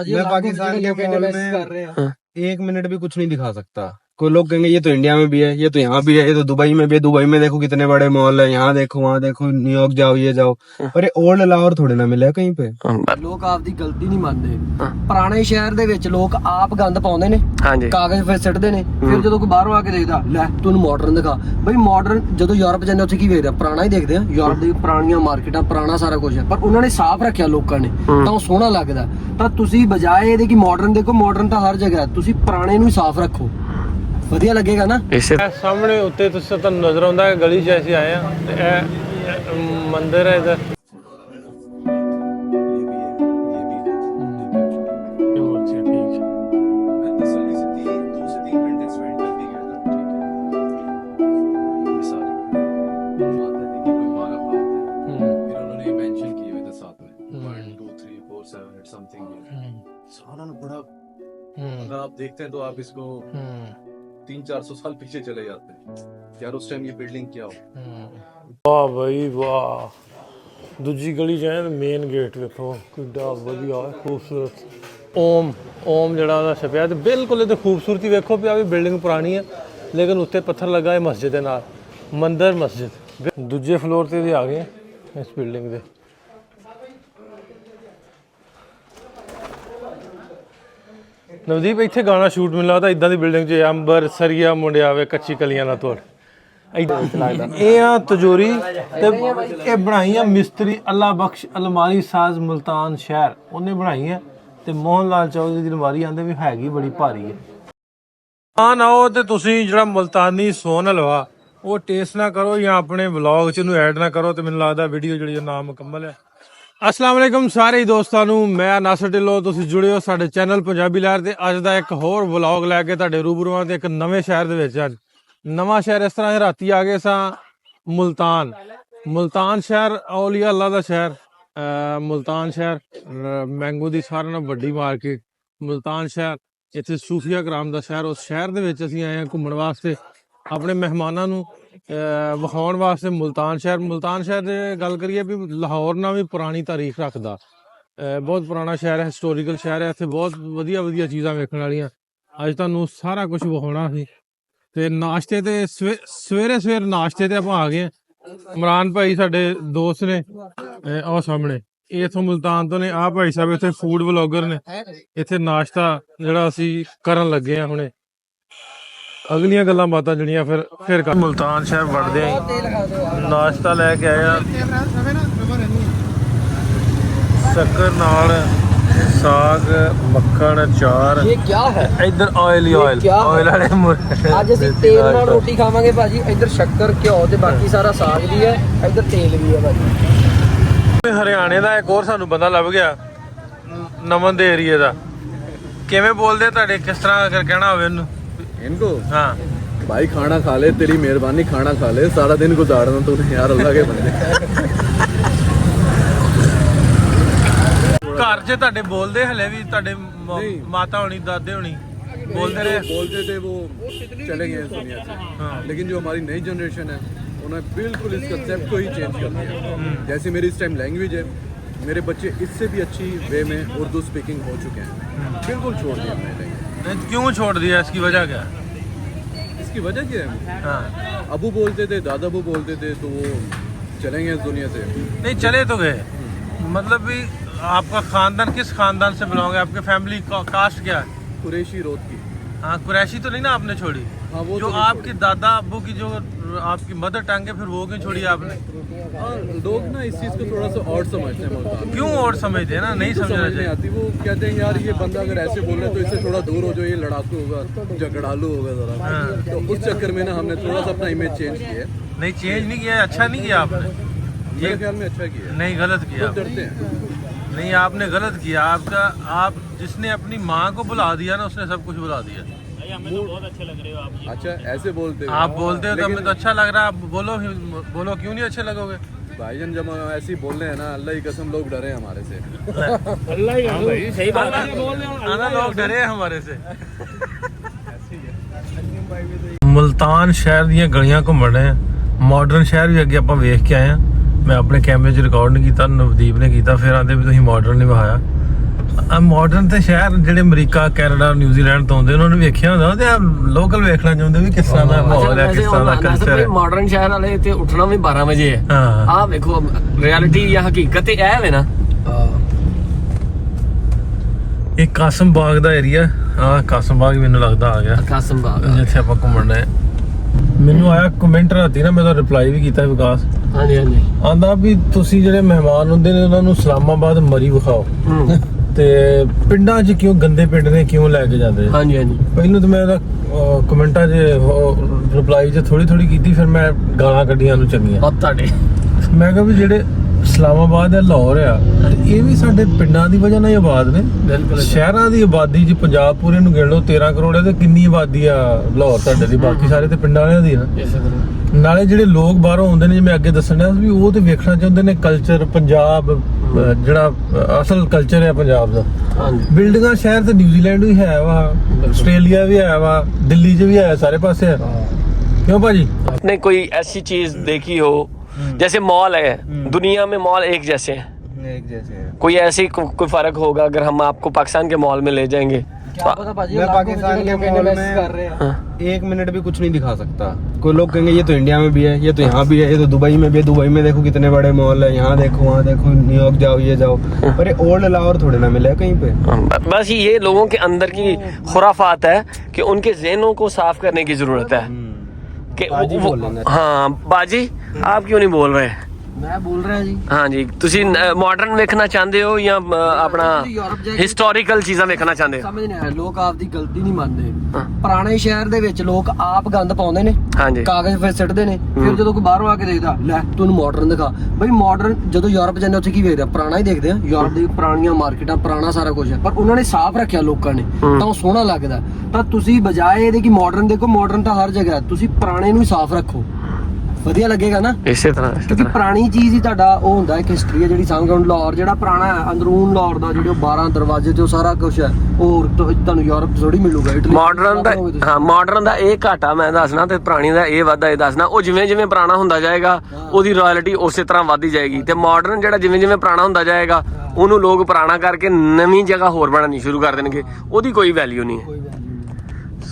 मैं पाकिस्तान के मॉल में 1 मिनट भी कुछ नहीं दिखा सकता। कोई लोग कहेंगे ये तो इंडिया में भी है, ये तो यहाँ भी है, ये तो दुबई में भी है। दुबई में देखो कितने बड़े मॉल है, यहाँ देखो वहाँ देखो, न्यूयॉर्क जाओ ये जाओ, पर ये ओल्ड लाहौर थोड़े ना मिले कहीं पे। ਲੋਕ ਆਪਦੀ ਗਲਤੀ ਨਹੀਂ ਮੰਨਦੇ। ਪੁਰਾਣੇ ਸ਼ਹਿਰ ਦੇ ਵਿੱਚ ਲੋਕ ਆਪ ਗੰਦ ਪਾਉਂਦੇ ਨੇ, ਕਾਗਜ਼ ਫਿਰ ਸਿੱਟਦੇ ਨੇ, ਫਿਰ ਜਦੋਂ ਕੋਈ ਬਾਹਰੋਂ ਆ ਕੇ ਦੇਖਦਾ ਲੈ ਤੁਹਾਨੂੰ ਮਾਡਰਨ ਦਿਖਾ। ਬਈ ਮਾਡਰਨ ਜਦੋਂ ਯੂਰਪ ਜਾਂਦੇ ਉੱਥੇ ਕੀ ਵੇਖਦੇ ਆ? ਪੁਰਾਣਾ ਹੀ ਦੇਖਦੇ ਆ। ਯੂਰਪ ਦੀ ਪੁਰਾਣੀਆਂ ਮਾਰਕੀਟਾਂ, ਪੁਰਾਣਾ ਸਾਰਾ ਕੁਝ ਹੈ, ਪਰ ਉਹਨਾਂ ਨੇ ਸਾਫ਼ ਰੱਖਿਆ ਲੋਕਾਂ ਨੇ, ਤਾਂ ਉਹ ਸੋਹਣਾ ਲੱਗਦਾ। ਤਾਂ ਤੁਸੀਂ ਬਜਾਏ ਇਹਦੇ ਕਿ ਮਾਡਰਨ ਦੇਖੋ, ਮਾਡਰਨ ਤਾਂ ਹਰ ਜਗ੍ਹਾ, ਤੁਸੀਂ ਪੁਰਾਣੇ ਨੂੰ ਹੀ ਸਾਫ਼ ਰੱਖੋ, ਵਧੀਆ ਲੱਗੇਗਾ ਨਾ। ਸਾਹਮਣੇ ਉੱਤੇ ਤੁਸੀਂ ਤੁਹਾਨੂੰ ਨਜ਼ਰ ਆਉਂਦਾ ਹੈ ਗਲੀ 'ਚ ਅਸੀਂ ਆਏ ਆ ਤੇ ਇਹ ਮੰਦਿਰ ਹੈ ਇਧਰ। अगर आप देखते हैं तो आप इसको 300-400 साल पीछे चले जाते हैं यार, उस टाइम ये बिल्डिंग क्या हो। वाह भाई वाह, दूजी गली जाए तो मेन गेट देखो कितना वधिया है, खूबसूरत। ओम जड़ा छपया तो बिल्कुल इधर खूबसूरती देखो भी। अभी बिल्डिंग पुरानी है लेकिन उत्ते पत्थर लगा है मस्जिद के नाल, मंदिर मस्जिद। दूजे फ्लोर से आ गए इस बिल्डिंग के। ਨਵਦੀਪ ਇੱਥੇ ਗਾਣਾ ਸ਼ੂਟ ਮੈਨੂੰ ਲੱਗਦਾ ਇਦਾਂ ਦੀ ਬਿਲਡਿੰਗ 'ਚ ਅੰਬਰ ਸਰੀਆ ਮੁੰਡਿਆ ਵੇ ਕੱਚੀ ਕਲੀਆਂ ਦਾ ਤੋੜ। ਇਹ ਆ ਤਜੋਰੀ ਤੇ ਇਹ ਬਣਾਈ ਆ ਮਿਸਤਰੀ ਅੱਲਾ ਬਖਸ਼ ਅਲਮਾਰੀ ਸਾਜ਼ ਮੁਲਤਾਨ ਸ਼ਹਿਰ, ਉਹਨੇ ਬਣਾਈ ਹੈ। ਤੇ ਮੋਹਨ ਲਾਲ ਚੌਧਰੀ ਦੀ ਅਲਮਾਰੀ ਆਂਦੇ ਵੀ ਹੈਗੀ ਬੜੀ ਭਾਰੀ ਹੈ। ਆ ਨਾ ਉਹ ਤੇ ਤੁਸੀਂ ਜਿਹੜਾ ਮੁਲਤਾਨੀ ਸੋਨ ਹਲਵਾ ਉਹ ਟੇਸਟ ਨਾ ਕਰੋ ਜਾਂ ਆਪਣੇ ਵਲੌਗ 'ਚ ਇਹਨੂੰ ਐਡ ਨਾ ਕਰੋ, ਤੇ ਮੈਨੂੰ ਲੱਗਦਾ ਵੀਡੀਓ ਜਿਹੜੀ ਉਹ ਨਾ ਮੁਕੰਮਲ ਹੈ। अस्सलाम वालेकुम सारे दोस्तों ਨੂੰ मैं नासर ढिल्लों, ਤੁਸੀਂ ਜੁੜੇ ਹੋ ਸਾਡੇ ਚੈਨਲ ਪੰਜਾਬੀ ਲਹਿਰ ਤੇ। ਅੱਜ ਦਾ ਇੱਕ ਹੋਰ ਵਲੌਗ ਲੈ ਕੇ ਤੁਹਾਡੇ ਰੂਬਰੂ ਆਂ ਤੇ ਇੱਕ ਨਵੇਂ ਸ਼ਹਿਰ ਦੇ ਵਿੱਚ। ਅੱਜ ਨਵਾਂ ਸ਼ਹਿਰ ਇਸ ਤਰ੍ਹਾਂ ਰਾਤੀ ਆ ਗਏ ਸਾਂ ਮੁਲਤਾਨ ਸ਼ਹਿਰ, ਔਲੀਆ ਅੱਲਾ ਦਾ ਸ਼ਹਿਰ। ਮੁਲਤਾਨ ਸ਼ਹਿਰ ਮੈਂਗੋ ਦੀ ਸਾਰਿਆਂ ਨਾਲੋਂ ਵੱਡੀ ਮਾਰਕੀਟ ਮੁਲਤਾਨ ਸ਼ਹਿਰ, ਇੱਥੇ ਸੂਫੀਆ ਕਰਾਮ ਦਾ ਸ਼ਹਿਰ। ਉਸ ਸ਼ਹਿਰ ਦੇ ਵਿੱਚ ਅਸੀਂ ਆਏ ਹਾਂ ਘੁੰਮਣ ਵਾਸਤੇ, ਆਪਣੇ ਮਹਿਮਾਨਾਂ ਨੂੰ ਵਿਖਾਉਣ ਵਾਸਤੇ। ਮੁਲਤਾਨ ਸ਼ਹਿਰ ਦੀ ਗੱਲ ਕਰੀਏ ਵੀ ਲਾਹੌਰ ਨਾਲ ਵੀ ਪੁਰਾਣੀ ਤਾਰੀਖ ਰੱਖਦਾ, ਬਹੁਤ ਪੁਰਾਣਾ ਸ਼ਹਿਰ ਹੈ, ਹਿਸਟੋਰੀਕਲ ਸ਼ਹਿਰ ਹੈ। ਇੱਥੇ ਬਹੁਤ ਵਧੀਆ ਚੀਜ਼ਾਂ ਵੇਖਣ ਵਾਲੀਆਂ। ਅੱਜ ਤੁਹਾਨੂੰ ਸਾਰਾ ਕੁਝ ਵਿਖਾਉਣਾ ਸੀ। ਤੇ ਨਾਸ਼ਤੇ ਤੇ ਸਵੇਰੇ ਨਾਸ਼ਤੇ ਤੇ ਆਪਾਂ ਆ ਗਏ। ਇਮਰਾਨ ਭਾਈ ਸਾਡੇ ਦੋਸਤ ਨੇ, ਉਹ ਸਾਹਮਣੇ ਇਹ ਇਥੋਂ ਮੁਲਤਾਨ ਤੋਂ ਨੇ। ਆਹ ਭਾਈ ਸਾਹਿਬ ਇੱਥੇ ਫੂਡ ਵਲੋਗਰ ਨੇ। ਇੱਥੇ ਨਾਸ਼ਤਾ ਜਿਹੜਾ ਅਸੀਂ ਕਰਨ ਲੱਗੇ ਆ ਹੁਣੇ, ਅਗਲੀਆਂ ਗੱਲਾਂ ਬਾਤਾਂ ਜਿਹੜੀਆਂ ਫਿਰ ਮੁਲਤਾਨ ਸ਼ਹਿਰ ਵੜਦੇ ਆ। ਨਾਸ਼ਤਾ ਲੈ ਕੇ ਆਏ ਆ, ਸ਼ੱਕਰ ਨਾਲ ਸਾਗ, ਮੱਖਣ, ਅਚਾਰ। ਇਹ ਕੀ ਹੈ? ਇੱਧਰ ਆਇਲ ਵਾਲੇ ਅੱਜ ਅਸੀਂ ਤੇਲ ਨਾਲ ਰੋਟੀ ਖਾਵਾਂਗੇ ਭਾਜੀ। ਇੱਧਰ ਸ਼ੱਕਰ, ਘਿਓ ਤੇ ਬਾਕੀ ਸਾਰਾ ਸਾਗ ਵੀ ਹੈ, ਇੱਧਰ ਤੇਲ ਵੀ ਹੈ ਭਾਜੀ। ਹਰਿਆਣੇ ਦਾ ਇੱਕ ਹੋਰ ਸਾਨੂੰ ਬੰਦਾ ਲੱਭ ਗਿਆ, ਨਮਨ ਦੇ ਏਰੀਏ ਦਾ। ਕਿਵੇਂ ਬੋਲਦੇ ਤੁਹਾਡੇ, ਕਿਸ ਤਰ੍ਹਾਂ ਅਗਰ ਕਹਿਣਾ ਹੋਵੇ ਉਹਨੂੰ? इनको हाँ भाई खाना खा ले, तेरी मेहरबानी, खाना खा ले, सारा दिन गुजारना तूने यार, अल्लाह के बंदे। घर च ਤੁਹਾਡੇ ਬੋਲਦੇ ਹਲੇ ਵੀ? ਤੁਹਾਡੇ ਮਾਤਾ ਹੋਣੀ, ਦਾਦੇ ਹੋਣੀ बोलते रहे? बोलते थे, वो चले गए इस दुनिया से। हाँ। लेकिन जो हमारी नई जनरेशन है उन्होंने बिल्कुल इस कंसेप्ट को ही चेंज कर दिया। जैसे मेरी इस टाइम लैंग्वेज है, मेरे बच्चे इससे भी अच्छी वे में उर्दू स्पीकिंग हो चुके हैं। बिल्कुल छोड़ दिया मैंने लैंग्वेज। क्यों छोड़ दिया? इसकी वजह क्या? इसकी वजह क्या है? हाँ। अबू बोलते थे, दादा अबू बोलते थे, तो वो चले गए इस दुनिया से। नहीं चले तो गए, मतलब भी आपका खानदान किस खानदान से बिलोंग है? आपके फैमिली कास्ट क्या है? कुरैशी रोड की। हाँ, कुरैशी तो नहीं ना आपने छोड़ी? हाँ, वो जो तो आपके दादा अब्बू की जो आपकी मदर टंग है, फिर वो क्यों छोड़ी आपने? हाँ, लोग ना इस चीज़ को थोड़ा सा और समझते हैं मुल्तान। क्यों और समझते हैं ना? नहीं समझना नहीं चाहिए। आती। वो कहते हैं यार ये बंदा अगर ऐसे बोल रहा है तो इससे थोड़ा दूर हो जाओ, ये लड़ाकू होगा, झगड़ालू होगा ज़रा। हाँ। तो उस चक्कर में ना हमने थोड़ा सा अपना इमेज चेंज किया है। नहीं चेंज नहीं किया, अच्छा नहीं किया आपने। मेरे ख्याल में अच्छा किया है। नहीं गलत किया। लोग डरते हैं। नहीं आपने गलत किया। आप जिसने अपनी माँ को बुला दिया ना, उसने सब कुछ बुला दिया। बहुत अच्छे लग रहे हो आप। अच्छा ऐसे बोलते हो आप बोलते हो तो हमें तो अच्छा लग रहा है। आप बोलो क्यों नहीं अच्छे लगोगे? भाईजान, जब हम ऐसे ही बोल रहे हैं ना, अल्लाह की कसम लोग डरे हमारे से। अल्लाह ही भाई, सही बात है। आना लोग डरे हमारे से। मुल्तान शहर ਦੀਆਂ ਗਲੀਆਂ ਘੁੰਮਣ ਰਹੇ ਆ। ਮਾਡਰਨ ਸ਼ਹਿਰ ਵੀ ਅੱਗੇ ਆਪਾਂ ਵੇਖ ਕੇ ਆਏ ਆ। ਮੈਂ ਆਪਣੇ ਕੈਮਰੇ 'ਚ ਰਿਕਾਰਡ ਨਹੀਂ ਕੀਤਾ, ਨਵਦੀਪ ਨੇ ਕੀਤਾ। ਫਿਰ ਆਂਦੇ ਵੀ ਤੁਸੀਂ ਮਾਡਰਨ ਨਹੀਂ ਵਿਖਾਇਆ। ਮਾਡਰਨ ਤੇ ਸ਼ਹਿਰ ਜਿਹੜੇ ਅਮਰੀਕਾ ਕੈਨੇਡਾ ਨਿਊਜ਼ੀਲੈਂਡ ਤੋਂ ਆਉਂਦੇ ਉਹਨਾਂ ਨੂੰ ਵੇਖਿਆ ਹੁੰਦਾ ਤੇ ਲੋਕਲ ਵੇਖਣਾ ਚਾਹੁੰਦੇ ਵੀ ਕਿਸ ਤਰ੍ਹਾਂ ਦਾ ਮਾਹੌਲ ਹੈ, ਕਿਸ ਤਰ੍ਹਾਂ ਦਾ ਕਲਚਰ ਹੈ। ਮਾਡਰਨ ਸ਼ਹਿਰ ਵਾਲੇ ਤੇ ਉੱਠਣਾ ਵੀ 12 ਵਜੇ ਹੈ। ਹਾਂ ਆਹ ਵੇਖੋ ਰਿਐਲਿਟੀ ਜਾਂ ਹਕੀਕਤ ਤੇ ਇਹ ਵੇ ਨਾ। ਇਹ ਕਾਸਮ ਬਾਗ ਦਾ ਏਰੀਆ। ਆਹ ਕਾਸਮ ਬਾਗ ਮੈਨੂੰ ਲੱਗਦਾ ਆ ਗਿਆ ਕਾਸਮ ਬਾਗ ਜਿੱਥੇ ਆਪਾਂ ਘੁੰਮਣਾ ਹੈ। ਮੈਨੂੰ ਆਇਆ ਕਮੈਂਟ ਰਾਤੀ ਨਾ, ਮੈਂ ਤਾਂ ਰਿਪਲਾਈ ਵੀ ਕੀਤਾ ਵਿਕਾਸ। ਹਾਂਜੀ ਹਾਂਜੀ ਆਂਦਾ ਵੀ ਤੁਸੀਂ ਜਿਹੜੇ ਮਹਿਮਾਨ ਹੁੰਦੇ ਨੇ ਉਹਨਾਂ ਨੂੰ ਇਸਲਾਮਾਬਾਦ ਮਰੀ ਵਿਖਾਓ ਤੇ ਪਿੰਡਾਂ 'ਚ ਕਿਉਂ ਗੰਦੇ ਪਿੰਡ ਨੇ ਕਿਉਂ ਲੈ ਕੇ ਜਾਂਦੇ। ਹਾਂਜੀ ਹਾਂਜੀ ਪਹਿਲਾਂ ਤਾਂ ਮੈਂ ਇਹਦਾ ਕਮੈਂਟਾਂ 'ਚ ਰਿਪਲਾਈ 'ਚ ਥੋੜੀ ਕੀਤੀ, ਫਿਰ ਮੈਂ ਗਾਲਾਂ ਕੱਢੀਆਂ ਨੂੰ ਚੰਗੀਆਂ। ਆਪ ਤੁਹਾਡੇ ਮੈਂ ਕਿਹਾ ਵੀ ਜਿਹੜੇ ਇਸਲਾਮਾਬਾਦ ਹੈ ਲਾਹੌਰ ਆ ਇਹ ਵੀ ਸਾਡੇ ਪਿੰਡਾਂ ਦੀ ਵਜ੍ਹਾ ਨਾਲ ਹੀ ਆਬਾਦ ਨੇ। ਬਿਲਕੁਲ ਸ਼ਹਿਰਾਂ ਦੀ ਆਬਾਦੀ 'ਚ ਪੰਜਾਬ ਪੂਰੇ ਨੂੰ ਗਿਣ ਲਓ 13 ਕਰੋੜ ਹੈ ਤੇ ਕਿੰਨੀ ਆਬਾਦੀ ਆ ਲਾਹੌਰ ਤੁਹਾਡੇ ਦੀ, ਬਾਕੀ ਸਾਰੇ ਤੇ ਪਿੰਡਾਂ ਵਾਲਿਆਂ ਦੀ ਨਾ। ਇਸੇ ਤਰ੍ਹਾਂ ਨਾਲੇ ਜਿਹੜੇ ਲੋਕ ਬਾਹਰੋਂ ਆਉਂਦੇ ਨੇ ਜਿਵੇਂ ਅੱਗੇ ਦੱਸਣ ਡਿਆ ਵੀ ਉਹ ਤੇ ਵੇਖਣਾ ਚਾਹੁੰਦੇ ਨੇ ਕਲਚਰ ਪੰਜਾਬ, ਜਿਹੜਾ ਅਸਲ ਕਲਚਰ ਹੈ ਪੰਜਾਬ ਦਾ। ਹਾਂਜੀ ਬਿਲਡਿੰਗਾਂ ਸ਼ਹਿਰ ਤੇ ਨਿਊਜ਼ੀਲੈਂਡ ਵੀ ਹੈ ਵਾ, ਆਸਟ੍ਰੇਲੀਆ ਵੀ ਹੈ ਵਾ, ਦਿੱਲੀ 'ਚ ਵੀ ਹੈ, ਸਾਰੇ ਪਾਸੇ ਹੈ। क्यों भाजी? आपने कोई ऐसी चीज देखी हो जैसे मॉल है, दुनिया में मॉल एक जैसे हैं, एक जैसे है। कोई ऐसी कोई फर्क होगा अगर हम आपको पाकिस्तान के मॉल में ले जाएंगे? मैं पाकिस्तान के मॉल में 1 मिनट भी कुछ नहीं दिखा सकता। कोई लोग कहेंगे ये तो इंडिया में भी है, ये तो यहाँ भी है, ये तो दुबई में भी है, दुबई में देखो कितने बड़े मॉल है, यहाँ देखो वहाँ देखो, न्यूयॉर्क जाओ ये जाओ, पर ये ओल्ड लाहौर थोड़े ना मिले कहीं पे। बस ये लोगों के अंदर की खुराफात है कि उनके ज़हनों को साफ करने की जरूरत है कि हाँ बाजी आप क्यों नहीं बोल रहे? मैं बोल रहा जी हाँ जी, ਤੁਸੀਂ ਮਾਡਰਨ ਵੇਖਣਾ ਚਾਹੁੰਦੇ ਹੋ ਜਾਂ ਆਪਣਾ ਹਿਸਟੋਰੀਕਲ ਚੀਜ਼ਾਂ ਵੇਖਣਾ ਚਾਹੁੰਦੇ ਹੋ? ਸਮਝ ਨਹੀਂ ਆਇਆ, ਲੋਕ ਆਪਦੀ ਗਲਤੀ ਨਹੀਂ ਮੰਨਦੇ। ਪੁਰਾਣੇ ਸ਼ਹਿਰ ਦੇ ਵਿੱਚ ਲੋਕ ਆਪ ਗੰਦ ਪਾਉਂਦੇ ਨੇ, ਹਾਂਜੀ ਕਾਗਜ਼ ਫਿਰ ਸਿੱਟਦੇ ਨੇ, ਫਿਰ ਜਦੋਂ ਕੋਈ ਬਾਹਰੋਂ ਆ ਕੇ ਦੇਖਦਾ ਲੈ ਤੈਨੂੰ ਮਾਡਰਨ ਦਿਖਾ। ਬਈ ਮਾਡਰਨ ਜਦੋਂ ਯੂਰਪ ਜਾਂਦੇ ਉੱਥੇ ਕੀ ਵੇਖਦੇ ਆ? ਪੁਰਾਣਾ ਹੀ ਦੇਖਦੇ ਆ। ਯੂਰਪ ਦੀ ਪੁਰਾਣੀਆਂ ਮਾਰਕੀਟਾਂ, ਪੁਰਾਣਾ ਸਾਰਾ ਕੁਝ ਹੈ, ਪਰ ਉਹਨਾਂ ਨੇ ਸਾਫ਼ ਰੱਖਿਆ ਲੋਕਾਂ ਨੇ ਤਾਂ ਉਹ ਸੋਹਣਾ ਲੱਗਦਾ। ਤਾਂ ਤੁਸੀਂ ਬਜਾਏ ਇਹਦੇ ਕਿ ਮਾਡਰਨ ਦੇਖੋ, ਮਾਡਰਨ ਤਾਂ ਹਰ ਜਗ੍ਹਾ, ਤੁਸੀਂ ਪੁਰਾਣੇ ਨੂੰ ਹੀ ਸਾਫ਼ ਰੱਖੋ, ਵਧੀਆ ਲੱਗੇਗਾ ਨਾ। ਇਸੇ ਤਰ੍ਹਾਂ ਕਿਉਂਕਿ ਪੁਰਾਣੀ ਚੀਜ਼ ਹੀ ਤੁਹਾਡਾ ਉਹ ਹੁੰਦਾ ਹੈ, ਹਿਸਟਰੀ ਹੈ ਜਿਹੜੀ ਸਾਂਗਰਾਉਂਡ ਲਾਹੌਰ ਜਿਹੜਾ ਪੁਰਾਣਾ ਹੈ, ਅੰਦਰੂਨ ਲਾਹੌਰ ਦਾ ਜਿਹੜੇ 12 ਦਰਵਾਜ਼ੇ ਤੇ ਉਹ ਸਾਰਾ ਕੁਝ ਹੈ, ਉਹ ਤੁਹਾਨੂੰ ਯੂਰਪ ਥੋੜੀ ਮਿਲੂਗਾ। ਮਾਡਰਨ ਦਾ ਹਾਂ, ਮਾਡਰਨ ਦਾ ਇਹ ਘਾਟਾ ਮੈਂ ਦੱਸਣਾ ਤੇ ਪੁਰਾਣੀ ਦਾ ਇਹ ਵਾਧਾ ਇਹ ਦੱਸਣਾ। ਉਹ ਜਿਵੇਂ ਜਿਵੇਂ ਪੁਰਾਣਾ ਹੁੰਦਾ ਜਾਏਗਾ ਉਹਦੀ ਰਾਇਲਟੀ ਉਸੇ ਤਰ੍ਹਾਂ ਵੱਧਦੀ ਜਾਏਗੀ, ਤੇ ਮਾਡਰਨ ਜਿਹੜਾ ਜਿਵੇਂ ਜਿਵੇਂ ਪੁਰਾਣਾ ਹੁੰਦਾ ਜਾਏਗਾ ਉਹਨੂੰ ਲੋਕ ਪੁਰਾਣਾ ਕਰਕੇ ਨਵੀਂ ਜਗ੍ਹਾ ਹੋਰ ਬਣਾਉਣੀ ਸ਼ੁਰੂ ਕਰ ਦੇਣਗੇ, ਉਹਦੀ ਕੋਈ ਵੈਲਿਊ ਨਹੀਂ ਹੈ।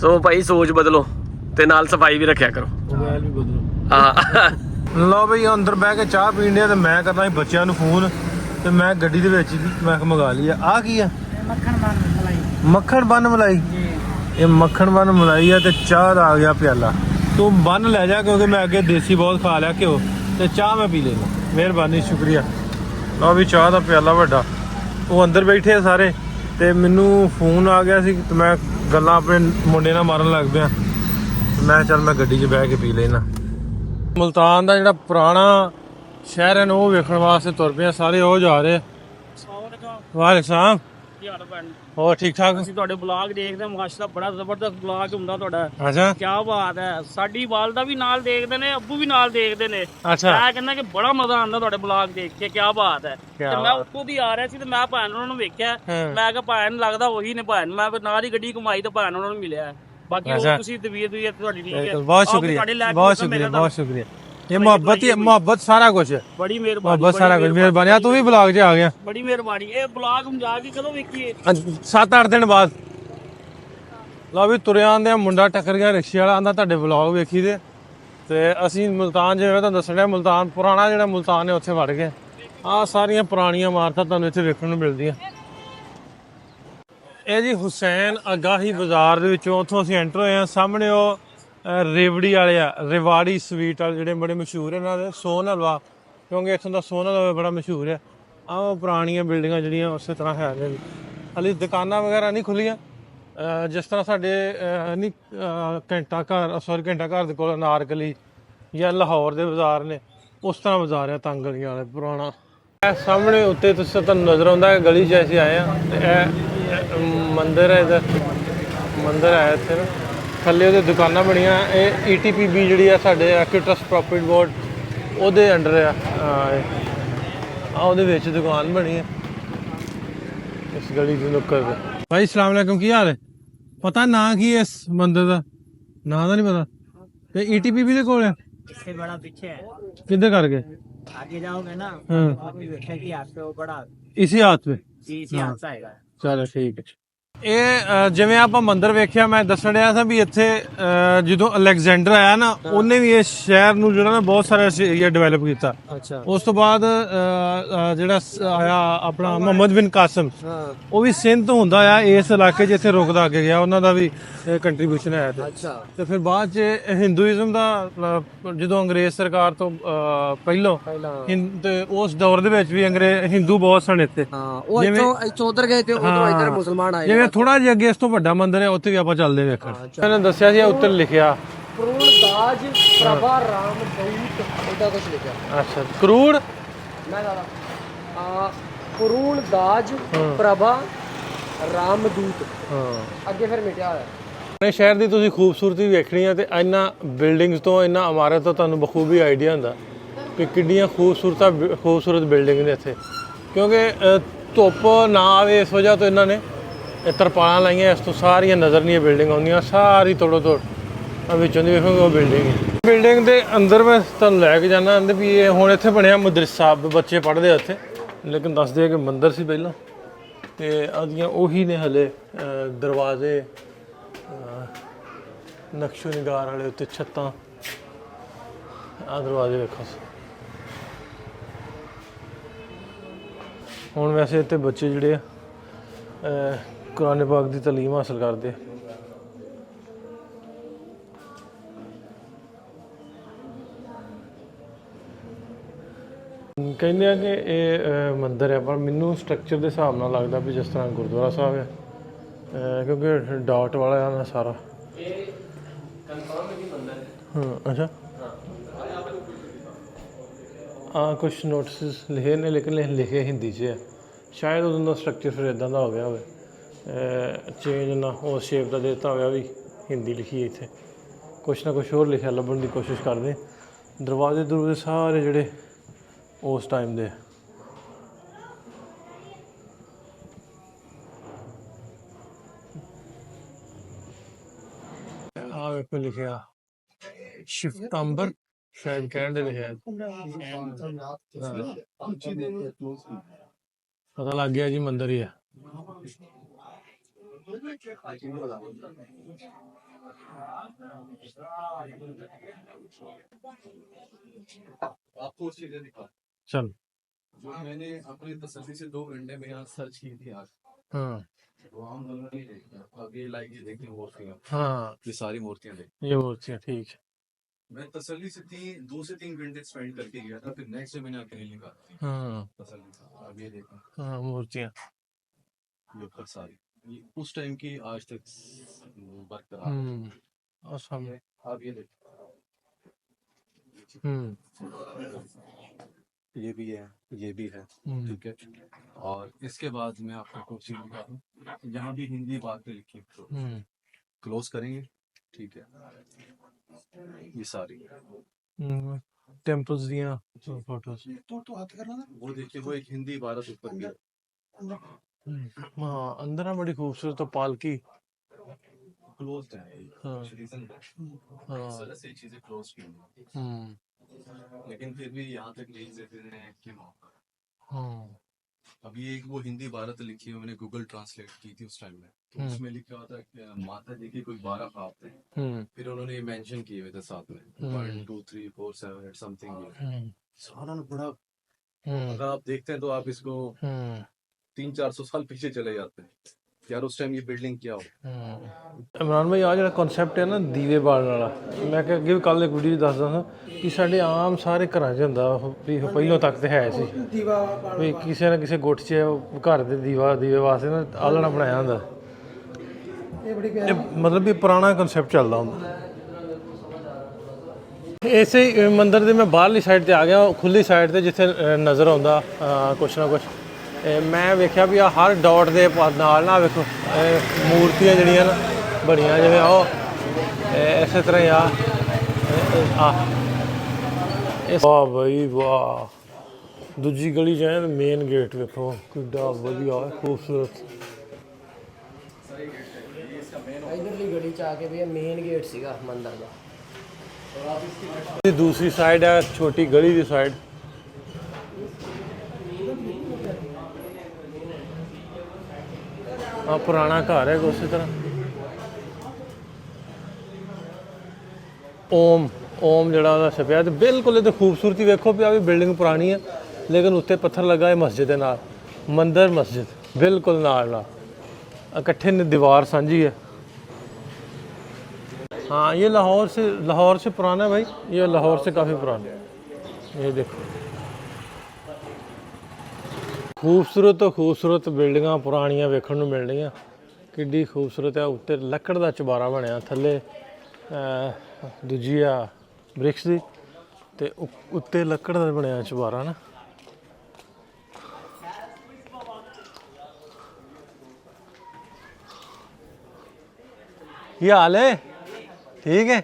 ਸੋ ਭਾਈ ਸੋਚ ਬਦਲੋ ਤੇ ਨਾਲ ਸਫਾਈ ਵੀ ਰੱਖਿਆ ਕਰੋ। ਲਓ ਬਈ ਅੰਦਰ ਬਹਿ ਕੇ ਚਾਹ ਪੀਣ ਡਿਆ ਤੇ ਮੈਂ ਕਰਨਾ ਸੀ ਬੱਚਿਆਂ ਨੂੰ ਫੋਨ, ਤੇ ਮੈਂ ਗੱਡੀ ਦੇ ਵਿੱਚ ਮੈਂ ਮੰਗਾ ਲਈ ਆ ਕੀ ਆ? ਮੱਖਣ ਬੰਨ ਮਲਾਈ। ਇਹ ਮੱਖਣ ਬੰਨ ਮਲਾਈ ਆ ਤੇ ਚਾਹ ਦਾ ਆ ਗਿਆ ਪਿਆਲਾ। ਤੂੰ ਬੰਨ ਲੈ ਜਾ ਕਿਉਂਕਿ ਮੈਂ ਅੱਗੇ ਦੇਸੀ ਬਹੁਤ ਖਾ ਲਿਆ ਘਿਓ, ਤੇ ਚਾਹ ਮੈਂ ਪੀ ਲੈਣਾ। ਮਿਹਰਬਾਨੀ, ਸ਼ੁਕਰੀਆ। ਲਓ ਵੀ ਚਾਹ ਦਾ ਪਿਆਲਾ ਵੱਡਾ। ਉਹ ਅੰਦਰ ਬੈਠੇ ਆ ਸਾਰੇ ਤੇ ਮੈਨੂੰ ਫੋਨ ਆ ਗਿਆ ਸੀ ਤੇ ਮੈਂ ਗੱਲਾਂ ਆਪਣੇ ਮੁੰਡੇ ਨਾਲ ਮਾਰਨ ਲੱਗ ਪਿਆ। ਮੈਂ ਚੱਲ ਮੈਂ ਗੱਡੀ 'ਚ ਬਹਿ ਕੇ ਪੀ ਲੈਣਾ। ਮੁਲਤਾਨ ਦਾ ਜਿਹੜਾ ਪੁਰਾਣਾ ਸ਼ਹਿਰ ਹੈ ਉਹ ਵੇਖਣ ਵਾਸਤੇ ਤੁਰ ਪਏ ਸਾਰੇ, ਉਹ ਜਾ ਰਹੇ। ਵਾਲੇ ਸਾਹਿਬ ਹੋਰ ਠੀਕ ਠਾਕ? ਅਸੀਂ ਤੁਹਾਡੇ ਬਲੌਗ ਦੇਖਦੇ ਹਾਂ, ਮਾਸ਼ਾਅੱਲਾ ਬੜਾ ਜ਼ਬਰਦਸਤ ਬਲੌਗ ਹੁੰਦਾ ਤੁਹਾਡਾ। ਅੱਛਾ, ਕੀ ਬਾਤ ਹੈ। ਸਾਡੀ ਵਾਲਦਾ ਵੀ ਨਾਲ ਦੇਖਦੇ ਨੇ, ਅੱਬੂ ਵੀ ਨਾਲ ਦੇਖਦੇ ਨੇ। ਅੱਛਾ, ਮੈਂ ਕਹਿੰਦਾ ਕਿ ਬੜਾ ਮਜ਼ਾ ਆਉਂਦਾ ਤੁਹਾਡੇ ਬਲੌਗ ਦੇਖ ਕੇ। ਕੀ ਬਾਤ ਹੈ। ਤੇ ਮੈਂ ਉੱਥੋਂ ਦੀ ਆ ਰਿਹਾ ਸੀ ਤੇ ਮੈਂ ਭੈਣ ਉਹਨਾਂ ਨੂੰ ਵੇਖਿਆ, ਮੈਂ ਕਿਹਾ ਭੈਣ ਲੱਗਦਾ ਉਹੀ ਨੇ ਭੈਣ। ਮੈਂ ਨਾਲ ਹੀ ਗੱਡੀ ਘੁਮਾਈ ਤੇ ਭੈਣ ਉਹਨਾਂ ਨੂੰ ਮਿਲਿਆ। ਬਾਕੀ ਤੁਸੀਂ ਤਬੀਅਤ ਤੁਹਾਡੀ ਠੀਕ ਹੈ? ਬਹੁਤ ਸ਼ੁਕਰੀਆ, ਬਹੁਤ ਸ਼ੁਕਰੀਆ, ਬਹੁਤ ਸ਼ੁਕਰੀਆ। ਇਹ ਮੁਹੱਬਤ ਸਾਰਾ ਕੁਝ ਹੈ। ਬੜੀ ਮਿਹਰਬਾਨੀ, ਮੁਹੱਬਤ ਸਾਰਾ ਕੁਝ। ਮਿਹਰਬਾਨੀ। ਤੂੰ ਵੀ ਬਲੌਗ 'ਚ ਆ ਗਿਆ। ਬੜੀ ਮਿਹਰਬਾਨੀ। ਇਹ ਬਲੌਗ ਹੁਣ ਜਾ ਕੇ ਕਦੋਂ ਵੇਖੀਏ? 7-8 ਦਿਨ ਬਾਅਦ। ਲਓ ਵੀ ਤੁਰਿਆ ਆਂਦੇ ਮੁੰਡਾ ਟੱਕਰ ਗਿਆ ਰਿਕਸ਼ੇ ਵਾਲਾ, ਆਂਦਾ ਤੁਹਾਡੇ ਬਲੌਗ ਵੇਖੀ ਦੇ। ਤੇ ਅਸੀਂ ਮੁਲਤਾਨ, ਜਿਵੇਂ ਤੁਹਾਨੂੰ ਦੱਸਣ ਡਿਆ, ਮੁਲਤਾਨ ਪੁਰਾਣਾ ਜਿਹੜਾ ਮੁਲਤਾਨ ਹੈ ਉੱਥੇ ਵੜ ਗਏ। ਆਹ ਸਾਰੀਆਂ ਪੁਰਾਣੀਆਂ ਇਮਾਰਤਾਂ ਤੁਹਾਨੂੰ ਇੱਥੇ ਵੇਖਣ ਨੂੰ ਮਿਲਦੀਆਂ। ਇਹ ਜੀ ਹੁਸੈਨ ਅਗਾਹੀ ਬਾਜ਼ਾਰ ਦੇ ਵਿੱਚੋਂ ਉੱਥੋਂ ਅਸੀਂ ਐਂਟਰ ਹੋਏ ਹਾਂ। ਸਾਹਮਣੇ ਉਹ ਰੇਵੜੀ ਵਾਲੇ ਆ, ਰੇਵਾੜੀ ਸਵੀਟ ਵਾਲੇ ਜਿਹੜੇ ਬੜੇ ਮਸ਼ਹੂਰ ਇਹਨਾਂ ਦੇ, ਸੋਨ ਹਲਵਾ, ਕਿਉਂਕਿ ਇੱਥੋਂ ਦਾ ਸੋਨ ਹਲਵਾ ਬੜਾ ਮਸ਼ਹੂਰ ਹੈ। ਆਹ ਪੁਰਾਣੀਆਂ ਬਿਲਡਿੰਗਾਂ ਜਿਹੜੀਆਂ ਉਸੇ ਤਰ੍ਹਾਂ ਹੈ ਨੇ, ਹਾਲੇ ਦੁਕਾਨਾਂ ਵਗੈਰਾ ਨਹੀਂ ਖੁੱਲੀਆਂ। ਜਿਸ ਤਰ੍ਹਾਂ ਸਾਡੇ ਨਹੀਂ ਘੰਟਾ ਘਰ ਦੇ ਕੋਲ ਅਨਾਰਕਲੀ ਜਾਂ ਲਾਹੌਰ ਦੇ ਬਾਜ਼ਾਰ ਨੇ, ਉਸ ਤਰ੍ਹਾਂ ਬਾਜ਼ਾਰ ਹੈ ਤੰਗ ਗਲੀਆਂ ਵਾਲੇ ਪੁਰਾਣਾ। ਇਹ ਸਾਹਮਣੇ ਉੱਤੇ ਤੁਸੀਂ ਤੁਹਾਨੂੰ ਨਜ਼ਰ ਆਉਂਦਾ ਹੈ ਗਲੀ 'ਚ ਅਸੀਂ ਆਏ ਹਾਂ, ਤੇ ਇਹ ਮੰਦਿਰ ਹੈ, ਇੱਧਰ ਮੰਦਿਰ ਹੈ ਇੱਥੇ ਨਾ, ਥੱਲੇ ਉਹਦੇ ਦੁਕਾਨਾਂ ਬਣੀਆਂ। ਇਹ ETPB ਜਿਹੜੀ ਆ ਸਾਡੇ ਐਕਟਿਵ ਪ੍ਰੋਪਰਟੀ ਬੋਰਡ ਉਹਦੇ ਅੰਡਰ ਆ। ਉਹਦੇ ਵਿੱਚ ਦੁਕਾਨ ਬਣੀ ਹੈ ਇਸ ਗਲੀ ਦੀ ਨੁੱਕਰ ਤੇ। ਭਾਈ ਅਸਲਾਮ ਵਾਲੇਕੁਮ, ਕੀ ਹਾਲ ਹੈ? ਪਤਾ ਨਾਂ ਕੀ ਹੈ ਇਸ ਮੰਦਿਰ ਦਾ? ਨਾਂ ਦਾ ਨਹੀਂ ਪਤਾ। ਤੇ ETPB ਦੇ ਕੋਲ ਹੈ? इससे बड़ा पीछे है, किधर करके आगे जाओगे ना हाँ। अभी देखिए कि आपके वो बड़ा इसी हाथ पे? इसी हाथ से आएगा। ਚਲੋ ਠੀਕ ਹੈ। ਇਹ ਜਿਵੇਂ ਆਪਾਂ ਮੰਦਿਰ ਵੇਖਿਆ, ਮੈਂ ਦੱਸਣ ਡਿਆ ਸੀ ਵੀ ਇੱਥੇ ਜਦੋਂ ਅਲੈਗਜ਼ੈਂਡਰ ਆਇਆ ਨਾ, ਉਹਨੇ ਵੀ ਇਸ ਸ਼ਹਿਰ ਨੂੰ ਜਿਹੜਾ ਨਾ ਬਹੁਤ ਸਾਰਾ ਏਰੀਆ ਡਿਵੈਲਪ ਕੀਤਾ। ਅੱਛਾ। ਉਸ ਤੋਂ ਬਾਅਦ ਜਿਹੜਾ ਆਇਆ ਆਪਣਾ ਮੁਹੰਮਦ ਬਿਨ ਕਾਸਿਮ, ਉਹ ਵੀ ਸਿੰਧ ਤੋਂ ਹੁੰਦਾ ਆ ਇਸ ਇਲਾਕੇ 'ਚ ਇੱਥੇ ਰੁਕਦਾ ਅੱਗੇ ਗਿਆ, ਉਹਨਾਂ ਦਾ ਵੀ ਕੰਟਰੀਬਿਊਸ਼ਨ ਹੈ ਇੱਥੇ। ਅੱਛਾ। ਤੇ ਫਿਰ ਬਾਅਦ 'ਚ ਹਿੰਦੂਇਜ਼ਮ ਦਾ ਜਦੋਂ ਅੰਗਰੇਜ਼ ਸਰਕਾਰ ਤੋਂ ਪਹਿਲਾਂ ਤੇ ਉਸ ਦੌਰ ਦੇ ਵਿੱਚ ਵੀ ਹਿੰਦੂ ਬਹੁਤ ਸਨ ਇੱਥੇ। ਹਾਂ, ਉਹ ਇੱਥੋਂ ਉਧਰ ਗਏ ਤੇ ਉਧਰੋਂ ਇੱਧਰ ਮੁਸਲਮਾਨ ਆਏ। ਜਿਵੇਂ ਥੋੜਾ ਜਿਹਾ ਅੱਗੇ ਇਸ ਤੋਂ ਵੱਡਾ ਮੰਦਿਰ ਹੈ, ਉੱਥੇ ਵੀ ਆਪਾਂ ਚੱਲਦੇ ਵੇਖਣ। ਇਹਨਾਂ ਦੱਸਿਆ ਸੀ ਉੱਤੇ ਲਿਖਿਆ ਕਰੂੜ ਦਾਜ ਪ੍ਰਭਾ ਰਾਮ ਦੂਤ, ਉਹਦਾ ਕੁਝ ਲਿਖਿਆ। ਅੱਛਾ, ਕਰੂੜ ਮੈਂ ਦਾਦਾ ਕਰੂੜ ਦਾਜ ਪ੍ਰਭਾ ਰਾਮ ਦੂਤ। ਹਾਂ, ਅੱਗੇ ਫਿਰ ਮਿਟਿਆ ਹੋਇਆ। ਆਪਣੇ ਸ਼ਹਿਰ ਦੀ ਤੁਸੀਂ ਖੂਬਸੂਰਤੀ ਵੇਖਣੀ ਹੈ ਤੇ ਇਹਨਾਂ ਬਿਲਡਿੰਗਸ ਤੋਂ, ਇਹਨਾਂ ਇਮਾਰਤ ਤੋਂ ਤੁਹਾਨੂੰ ਬਖੂਬੀ ਆਈਡੀਆ ਹੁੰਦਾ ਕਿ ਕਿੰਨੀਆਂ ਖੂਬਸੂਰਤ ਬਿਲਡਿੰਗ ਨੇ ਇੱਥੇ। ਕਿਉਂਕਿ ਧੁੱਪ ਨਾ ਆਵੇ ਇਸ ਵਜ੍ਹਾ ਤੋਂ ਇਹਨਾਂ ਨੇ ਤਰਪਾਲਾਂ ਲਾਈਆਂ, ਇਸ ਤੋਂ ਸਾਰੀਆਂ ਨਜ਼ਰ ਨਹੀਂ ਬਿਲਡਿੰਗ ਆਉਂਦੀਆਂ, ਸਾਰੀ ਤੋੜੋ ਤੋੜ ਵਿੱਚੋਂ ਦੀ ਵੇਖੋਗੇ ਉਹ ਬਿਲਡਿੰਗ ਹੈ। ਬਿਲਡਿੰਗ ਦੇ ਅੰਦਰ ਮੈਂ ਤੁਹਾਨੂੰ ਲੈ ਕੇ ਜਾਣਾ ਅੰਦਰ ਵੀ ਇਹ ਹੁਣ ਇੱਥੇ ਬਣਿਆ ਮਦਰਸਾ, ਬੱਚੇ ਪੜ੍ਹਦੇ ਆ ਇੱਥੇ, ਲੇਕਿਨ ਦੱਸਦੇ ਆ ਕਿ ਮੰਦਿਰ ਸੀ ਪਹਿਲਾਂ ਤੇ ਆਦੀਆਂ ਉਹੀ ਨੇ ਹਲੇ ਦਰਵਾਜ਼ੇ, ਨਕਸ਼ੋ ਨਿਗਾਰ ਵਾਲੇ ਉੱਤੇ ਛੱਤਾਂ, ਆਹ ਦਰਵਾਜ਼ੇ ਵੇਖੋ। ਹੁਣ ਵੈਸੇ ਇੱਥੇ ਬੱਚੇ ਜਿਹੜੇ ਆ ਕੁਰਾਨ ਪਾਕ ਦੀ ਤਾਲੀਮ ਹਾਸਲ ਕਰਦੇ। ਕਹਿੰਦੇ ਆ ਕਿ ਇਹ ਮੰਦਿਰ ਹੈ, ਪਰ ਮੈਨੂੰ ਸਟਰਕਚਰ ਦੇ ਹਿਸਾਬ ਨਾਲ ਲੱਗਦਾ ਵੀ ਜਿਸ ਤਰ੍ਹਾਂ ਗੁਰਦੁਆਰਾ ਸਾਹਿਬ ਹੈ, ਕਿਉਂਕਿ ਡਾਟ ਵਾਲਾ ਹੈ ਨਾ ਸਾਰਾ। ਹਾਂ, ਅੱਛਾ। ਕੁਛ ਨੋਟਿਸ ਲਿਖੇ ਨੇ, ਲੇਕਿਨ ਲਿਖੇ ਹਿੰਦੀ 'ਚ ਹੈ। ਸ਼ਾਇਦ ਉਦੋਂ ਦਾ ਸਟਰਕਚਰ ਫਿਰ ਇੱਦਾਂ ਦਾ ਹੋ ਗਿਆ ਹੋਵੇ, ਚੇਂਜ ਨਾ ਉਸ ਸ਼ੇਪ ਦਾ ਦਿੱਤਾ ਹੋਇਆ ਵੀ ਹਿੰਦੀ ਲਿਖੀ ਹੈ ਇੱਥੇ। ਕੁਛ ਨਾ ਕੁਛ ਹੋਰ ਲਿਖਿਆ ਲੱਭਣ ਦੀ ਕੋਸ਼ਿਸ਼ ਕਰਦੇ। ਦਰਵਾਜ਼ੇ ਦਰਵਾਜ਼ੇ ਸਾਰੇ ਜਿਹੜੇ ਉਸ ਟਾਈਮ ਦੇ। ਆ ਵੇਖੋ ਲਿਖਿਆ ਸ਼ਿਫਤੰਬਰ, ਸ਼ਾਇਦ ਕਹਿਣ ਦੇ ਲਿਖਿਆ। ਪਤਾ ਲੱਗ ਗਿਆ ਜੀ ਮੰਦਿਰ ਹੀ ਹੈ। आपको चीजें दिखा चल, जो मैंने अपनी तसल्ली से 2 घंटे में यहाँ सर्च की थी आज, हाँ वो हम दोनों नहीं देखी। अब ये लाइक ये देखी मूर्तियाँ, हाँ, ये सारी मूर्तियाँ देखी। ये मूर्तियाँ ठीक है। मैं तसल्ली से 2 से 3 घंटे स्पेंड करके गया था, फिर नेक्स्ट डे मैंने अकेले निकाली हाँ तसल्ली से। अब ये देखो, हाँ, मूर्तियाँ ये ऊपर सारी ये उस टाइम की आज तक बरकरार। और सामने अब ये देखो, ये भी है, ये भी है, ठीक है। और इसके बाद मैं आपको कुछ चीज दिखा दूं, यहाँ भी हिंदी बातें लिखी क्लोज करेंगे, ठीक है। ये सारी टेम्पल्स दिया फोटोज। तो हाथ करना ना, वो देखिए वो एक हिंदी इबारत ऊपर भी है। हाँ, अंदर ना बड़ी खूबसूरत तो पालकी क्लोज्ड है। हाँ। रीजन हाँ। इस तरह से चीजें क्लोज की हुई, लेकिन फिर भी यहाँ तक नहीं देते हैं कि मौका। हाँ, अभी एक वो हिंदी इबारत लिखी है, मैंने गूगल ट्रांसलेट की थी उस टाइम में, तो उसमें लिखा हुआ था कि माता जी की कोई 12 ख्वाब थे, फिर उन्होंने ये मेंशन किए हुए थे साथ में 1 2 3 4 7 8 समथिंग। सारा ना बड़ा, अगर आप देखते हैं तो आप इसको 300-400 साल पीछे चले जाते हैं यार, उस टाइम ये बिल्डिंग क्या हो। इमरान भाई, आ जो कॉन्सैप्ट है ना दीवे बालन वाला, मैं अगे भी कल एक वीडियो दसदा था कि साढ़े आम सारे घरां 'ਚ ਹੁੰਦਾ ਵੀ ਪਹਿਲੋਂ ਤੱਕ ਤੇ ਹੈ ਸੀ ਵੀ ਕਿਸੇ ਨਾ ਕਿਸੇ ਗੁੱਟ 'ਚ ਘਰ ਦੇ ਦੀਵੇ ਵਾਸਤੇ ਨਾ ਆਲਣਾ ਬਣਾਇਆ ਹੁੰਦਾ। ਇਹ ਮਤਲਬ ਵੀ ਪੁਰਾਣਾ ਕਨਸੈਪਟ ਚੱਲਦਾ ਹੁੰਦਾ। ਇਸੇ ਮੰਦਿਰ ਦੇ ਮੈਂ ਬਾਹਰਲੀ ਸਾਈਡ ਤੇ ਆ ਗਿਆ, ਖੁੱਲੀ ਸਾਈਡ ਤੇ ਜਿੱਥੇ ਨਜ਼ਰ ਆਉਂਦਾ ਕੁਛ ਨਾ ਕੁਛ। ਮੈਂ ਵੇਖਿਆ ਵੀ ਆ ਹਰ ਡਾਟ ਦੇ ਨਾਲ ਨਾ ਵੇਖੋ ਮੂਰਤੀਆਂ ਜਿਹੜੀਆਂ ਨਾ ਬਣੀਆਂ, ਜਿਵੇਂ ਉਹ ਇਸੇ ਤਰ੍ਹਾਂ ਹੀ ਆ। ਵਾਹ ਬਈ ਵਾਹ, ਦੂਜੀ ਗਲੀ ਜਾਏ ਮੇਨ ਗੇਟ ਵੇਖੋ ਕਿੱਡਾ ਵਧੀਆ ਖੂਬਸੂਰਤ। ਇਧਰਲੀ ਗਲੀ ਚ ਆ ਕੇ ਵੀ ਮੇਨ ਗੇਟ ਸੀਗਾ ਮੰਦਿਰ ਦਾ। दूसरी साइड है छोटी गली की साइड। ਆ ਪੁਰਾਣਾ ਘਰ ਹੈ ਉਸੇ ਤਰ੍ਹਾਂ। ਓਮ ਜਿਹੜਾ ਉਹਦਾ ਛਪਿਆ ਤੇ ਬਿਲਕੁਲ ਇਹਦੀ ਖੂਬਸੂਰਤੀ ਵੇਖੋ ਵੀ ਆ ਵੀ ਬਿਲਡਿੰਗ ਪੁਰਾਣੀ ਹੈ ਲੇਕਿਨ ਉੱਤੇ ਪੱਥਰ ਲੱਗਾ ਹੈ ਮਸਜਿਦ ਦੇ ਨਾਲ, ਮੰਦਰ मस्जिद बिल्कुल नाल इकट्ठे ने, दीवार साझी है। हाँ ये लाहौर से पुराना है भाई, ये लाहौर से काफ़ी पुराना है। ये देखो खूबसूरत तो खूबसूरत बिल्डिंगां पुरानियां वेखण नूं मिल रही, किड्डी खूबसूरत है। उत्ते लकड़ दा चबारा बनया, थल्ले दूजी आ ब्रिक्स दी ते उत्ते लकड़ दा बनया चबारा ना। ये हाल है, ठीक है।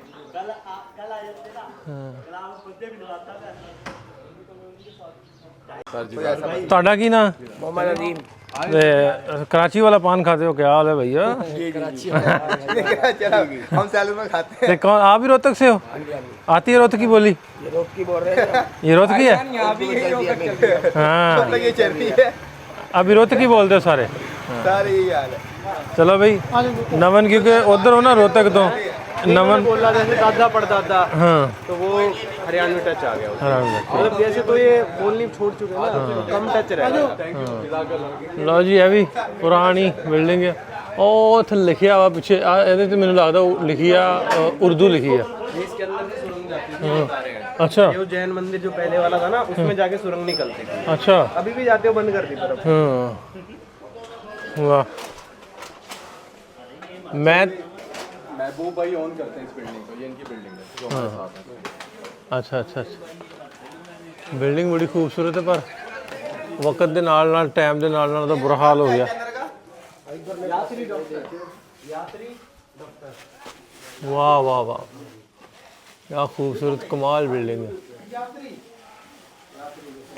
ਤੁਹਾਡਾ ਕੀ ਨਾਂ? मोहम्मद अजीम। कराची वाला पान खाते हो? क्या हाल है भैया? हम सैलून में खाते हैं। कौन, आप भी रोहतक से हो? आती है रोहतक की बोली? ये रोहतकी बोल रहे हैं। ये रोहतक की है? हाँ ये चलती है, अभी रोहतक की बोलते हो सारे? सारे यही हाल है। चलो भाई नमन, क्योंकि उधर हो ना रोहतक तो नमन बोला जैसे दादा पड़दादा, हाँ तो वो हरियाणवी टच आ गया उसमें। हराम। मतलब जैसे तो ये बोलनी छोड़ चुके हैं ना, कम टच रह गया। लो जी ये भी पुरानी बिल्डिंग है। ਉਹ ਉੱਥੇ ਲਿਖਿਆ ਵਾ ਪਿੱਛੇ ਇਹਦੇ ਤੇ ਮੈਨੂੰ ਲੱਗਦਾ ਲਿਖੀ ਆ ਉਰਦੂ ਲਿਖੀ ਆ। इसके अंदर से सुरंग जाती है, बता रहे हैं। अच्छा ये वो जैन मंदिर जो पहले वाला था ना, उसमें जाके सुरंग निकलती थी। अच्छा अभी भी जाते हो, बंद कर दी तरफ। हाँ वाह। मैं महबूब भाई ऑन करते हैं इस बिल्डिंग को, ये इनकी बिल्डिंग है जो हमारे साथ है। अच्छा अच्छा अच्छा बिल्डिंग बड़ी खूबसूरत है पर वक्त के नाल नाल टाइम के नाल नाल तो बुरा हाल हो गया। वाह वाह वाह क्या खूबसूरत कमाल बिल्डिंग है।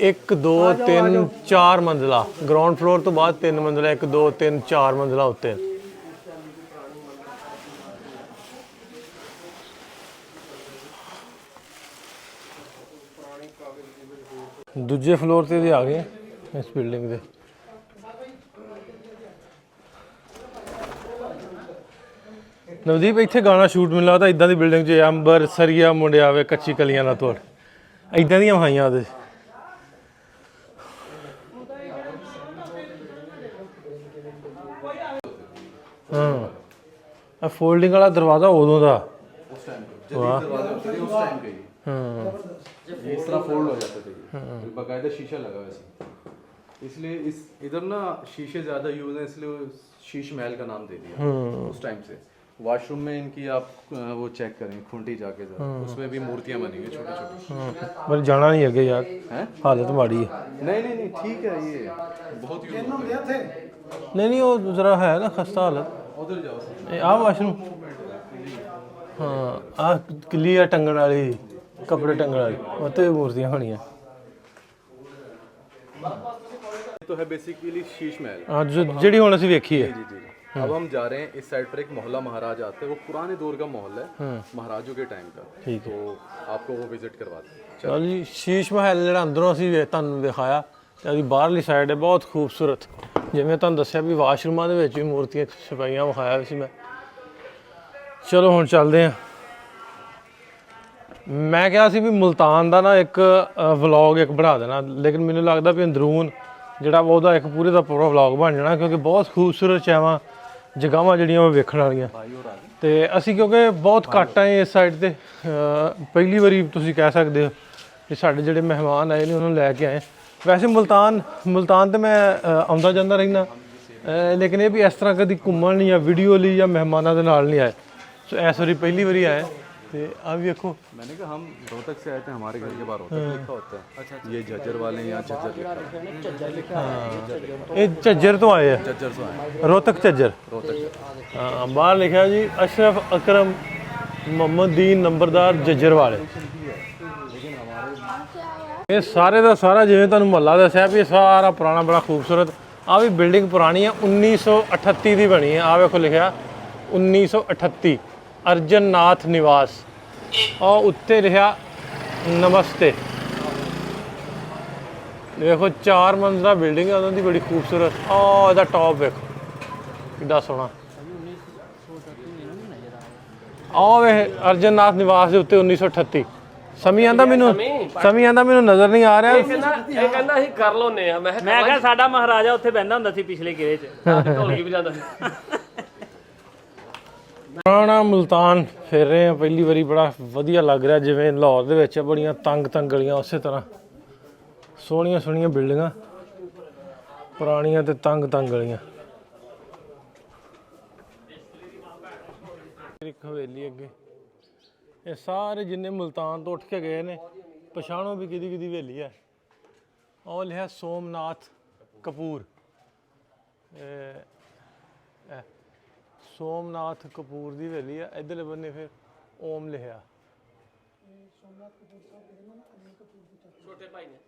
1 2 3 4 मंजिला, ग्राउंड फ्लोर तो बाद 3 मंजिला, 1 2 3 4 मंजिला उत्ते। दूजे फ्लोर से भी आ गए इस बिल्डिंग के। नवदीप इत्थे गाना शूट मिलना लगता इदां दी बिल्डिंग च अंबर सरिया मुंडिया वे कच्ची कलियां दा तोड़ इदां दियां वहाइयां ओहदे। हाँ फोल्डिंग वाला दरवाजा उदों दा। वाह हाँ ये इस तरह फोल्ड हो जाते थे, बाकायदा शीशा लगा हुआ है, इसलिए इस इधर ना शीशे ज्यादा यूज है, इसलिए शीश महल का नाम दे दिया उस टाइम से। वॉशरूम में इनकी आप वो चेक करें खूंटी जाके जरा, उसमें भी मूर्तियां बनी हुई छोटी छोटी। पर जाना नहीं है यार, हैं? हालत माड़ी है। नहीं नहीं नहीं ठीक है, ये बहुत यूज होता है। नहीं वो जरा है ना खस्ता हालत। उधर जाओ आ वाशरूम हाँ आ क्लियर टंगन वाली कपड़े टंगन वाली उत्ते मूर्तियां होनियां। तो है बेसिकली शीश महल। हाँ जो जिहड़ी हुण असीं वेखी है। जी जी। अब हम जा रहे हैं इस साइड पर, एक मोहल्ला महाराज आते हैं, वो पुराने दौर का मोहल्ला है, महाराजों के टाइम का। ठीक तो आपको वो विजिट करवाते हैं। चल जी शीश महल जिहड़ा अंदरों असीं तुहानूं दिखाया ते अदी बाहरली साइड है बहुत खूबसूरत, जिवें तुहानूं दस्सिया भी वाशरूमां दे विच भी मूर्तियां छपाइयां विखाया सी मैं। चलो हुण चलदे हां। मैं कहा सी भी मुल्तान का ना एक व्लॉग एक बना देना, लेकिन मैनूं लगदा भी अंदरून जिहड़ा ਉਹਦਾ एक पूरे का पूरा व्लॉग बन जाना, क्योंकि बहुत खूबसूरत चावां जगहां ਜਿਹੜੀਆਂ ਉਹ ਵੇਖਣ ਵਾਲੀਆਂ ਤੇ ਅਸੀਂ ਕਿਉਂਕਿ ਬਹੁਤ ਘੱਟ ਆਏ ਇਸ ਸਾਈਡ ਤੇ। ਪਹਿਲੀ ਵਾਰੀ ਤੁਸੀਂ ਕਹਿ ਸਕਦੇ ਹੋ ਕਿ ਸਾਡੇ ਜਿਹੜੇ ਮਹਿਮਾਨ ਆਏ ਨੇ ਉਹਨਾਂ ਨੂੰ ਲੈ ਕੇ ਆਏ। ਵੈਸੇ ਮੁਲਤਾਨ ਤੇ ਮੈਂ ਆਉਂਦਾ ਜਾਂਦਾ ਰਹਿੰਦਾ, ਲੇਕਿਨ ਇਹ ਵੀ ਇਸ ਤਰ੍ਹਾਂ ਕਦੀ ਘੁੰਮਣ ਜਾਂ ਵੀਡੀਓ ਲਈ ਜਾਂ ਮਹਿਮਾਨਾਂ ਦੇ ਨਾਲ ਨਹੀਂ ਆਏ। ਸੋ ਇਸ ਵਾਰੀ ਪਹਿਲੀ ਵਾਰੀ ਆਏ ਤੇ ਆ ਵੀ ਵੇਖੋ। मैंने कहा हम रोहतक से आए थे, हमारे घर के बाहर रोहतक लिखा होता है। अच्छा ये झज्जर वाले हैं, यहाँ झज्जर लिखा है। ਇਹ ਝੱਜਰ ਤੋਂ ਆਏ ਆ, झज्जर से आए, रोहतक ਝੱਜਰ। रोहतक से। ਹਾਂ ਬਾਹਰ ਲਿਖਿਆ ਜੀ ਅਸ਼ਰਫ ਅਕਰਮ ਮੁਹੰਮਦ ਦੀਨ ਨੰਬਰਦਾਰ ਝੱਜਰ ਵਾਲੇ। ਇਹ ਸਾਰੇ ਦਾ ਸਾਰਾ ਜਿਵੇਂ ਤੁਹਾਨੂੰ ਮਹੱਲਾ ਦੱਸਿਆ ਵੀ ਇਹ ਸਾਰਾ ਪੁਰਾਣਾ ਬੜਾ ਖੂਬਸੂਰਤ। ਆ ਵੀ ਬਿਲਡਿੰਗ ਪੁਰਾਣੀ ਹੈ, 1938 ਦੀ ਬਣੀ ਹੈ। ਆ ਵੇਖੋ ਲਿਖਿਆ 1938 ਅਰਜਨ ਨਾਥ ਨਿਵਾਸ। और उत्ते लिखा नमस्ते। देखो 4 मंजिला बिल्डिंग है, उन्होंने बड़ी खूबसूरत। और टॉप देखो ਕਿੱਡਾ ਸੋਹਣਾ। ਆਹ ਵੇ ਅਰਜਨਨਾਥ ਨਿਵਾਸ ਦੇ ਉੱਤੇ 1938 ਸਮੀ ਆਂਦਾ ਮੈਨੂੰ ਨਜ਼ਰ ਨਹੀਂ ਆ ਰਿਹਾ। ਇਹ ਕਹਿੰਦਾ ਅਸੀਂ ਕਰ ਲਾਉਨੇ ਆ। ਮੈਂ ਕਿਹਾ ਸਾਡਾ ਮਹਾਰਾਜਾ ਉੱਥੇ ਬੈਠਾ ਹੁੰਦਾ ਸੀ ਪਿਛਲੇ ਕਿਲੇ 'ਚ, ਢੋਲਕੀ ਵਜਾਉਂਦਾ ਸੀ। ਪੁਰਾਣਾ ਮੁਲਤਾਨ ਫਿਰ ਰਹੇ ਆ ਪਹਿਲੀ ਵਾਰੀ, ਬੜਾ ਵਧੀਆ ਲੱਗ ਰਿਹਾ। ਜਿਵੇਂ ਲਾਹੌਰ ਦੇ ਵਿੱਚ ਬੜੀਆਂ ਤੰਗ ਗਲੀਆਂ, ਉਸੇ ਤਰ੍ਹਾਂ ਸੋਹਣੀਆਂ ਬਿਲਡਿੰਗਾਂ, ਪੁਰਾਣੀਆਂ ਤੇ ਤੰਗ ਗਲੀਆਂ। ਇੱਕ ਹਵੇਲੀ ਅੱਗੇ, ਇਹ ਸਾਰੇ ਜਿੰਨੇ ਮੁਲਤਾਨ ਤੋਂ ਉੱਠ ਕੇ ਗਏ ਨੇ ਪਛਾਣੋ ਵੀ ਕਿਹਦੀ ਹਵੇਲੀ ਹੈ। ਉਹ ਲਿਖਿਆ ਸੋਮਨਾਥ ਕਪੂਰ, ਸੋਮਨਾਥ ਕਪੂਰ ਦੀ ਹਵੇਲੀ ਹੈ। ਇੱਧਰਲੇ ਬੰਨੇ ਫਿਰ ਓਮ ਲਿਖਿਆ। ਛੋਟੇ ਭਾਈ ਨੇ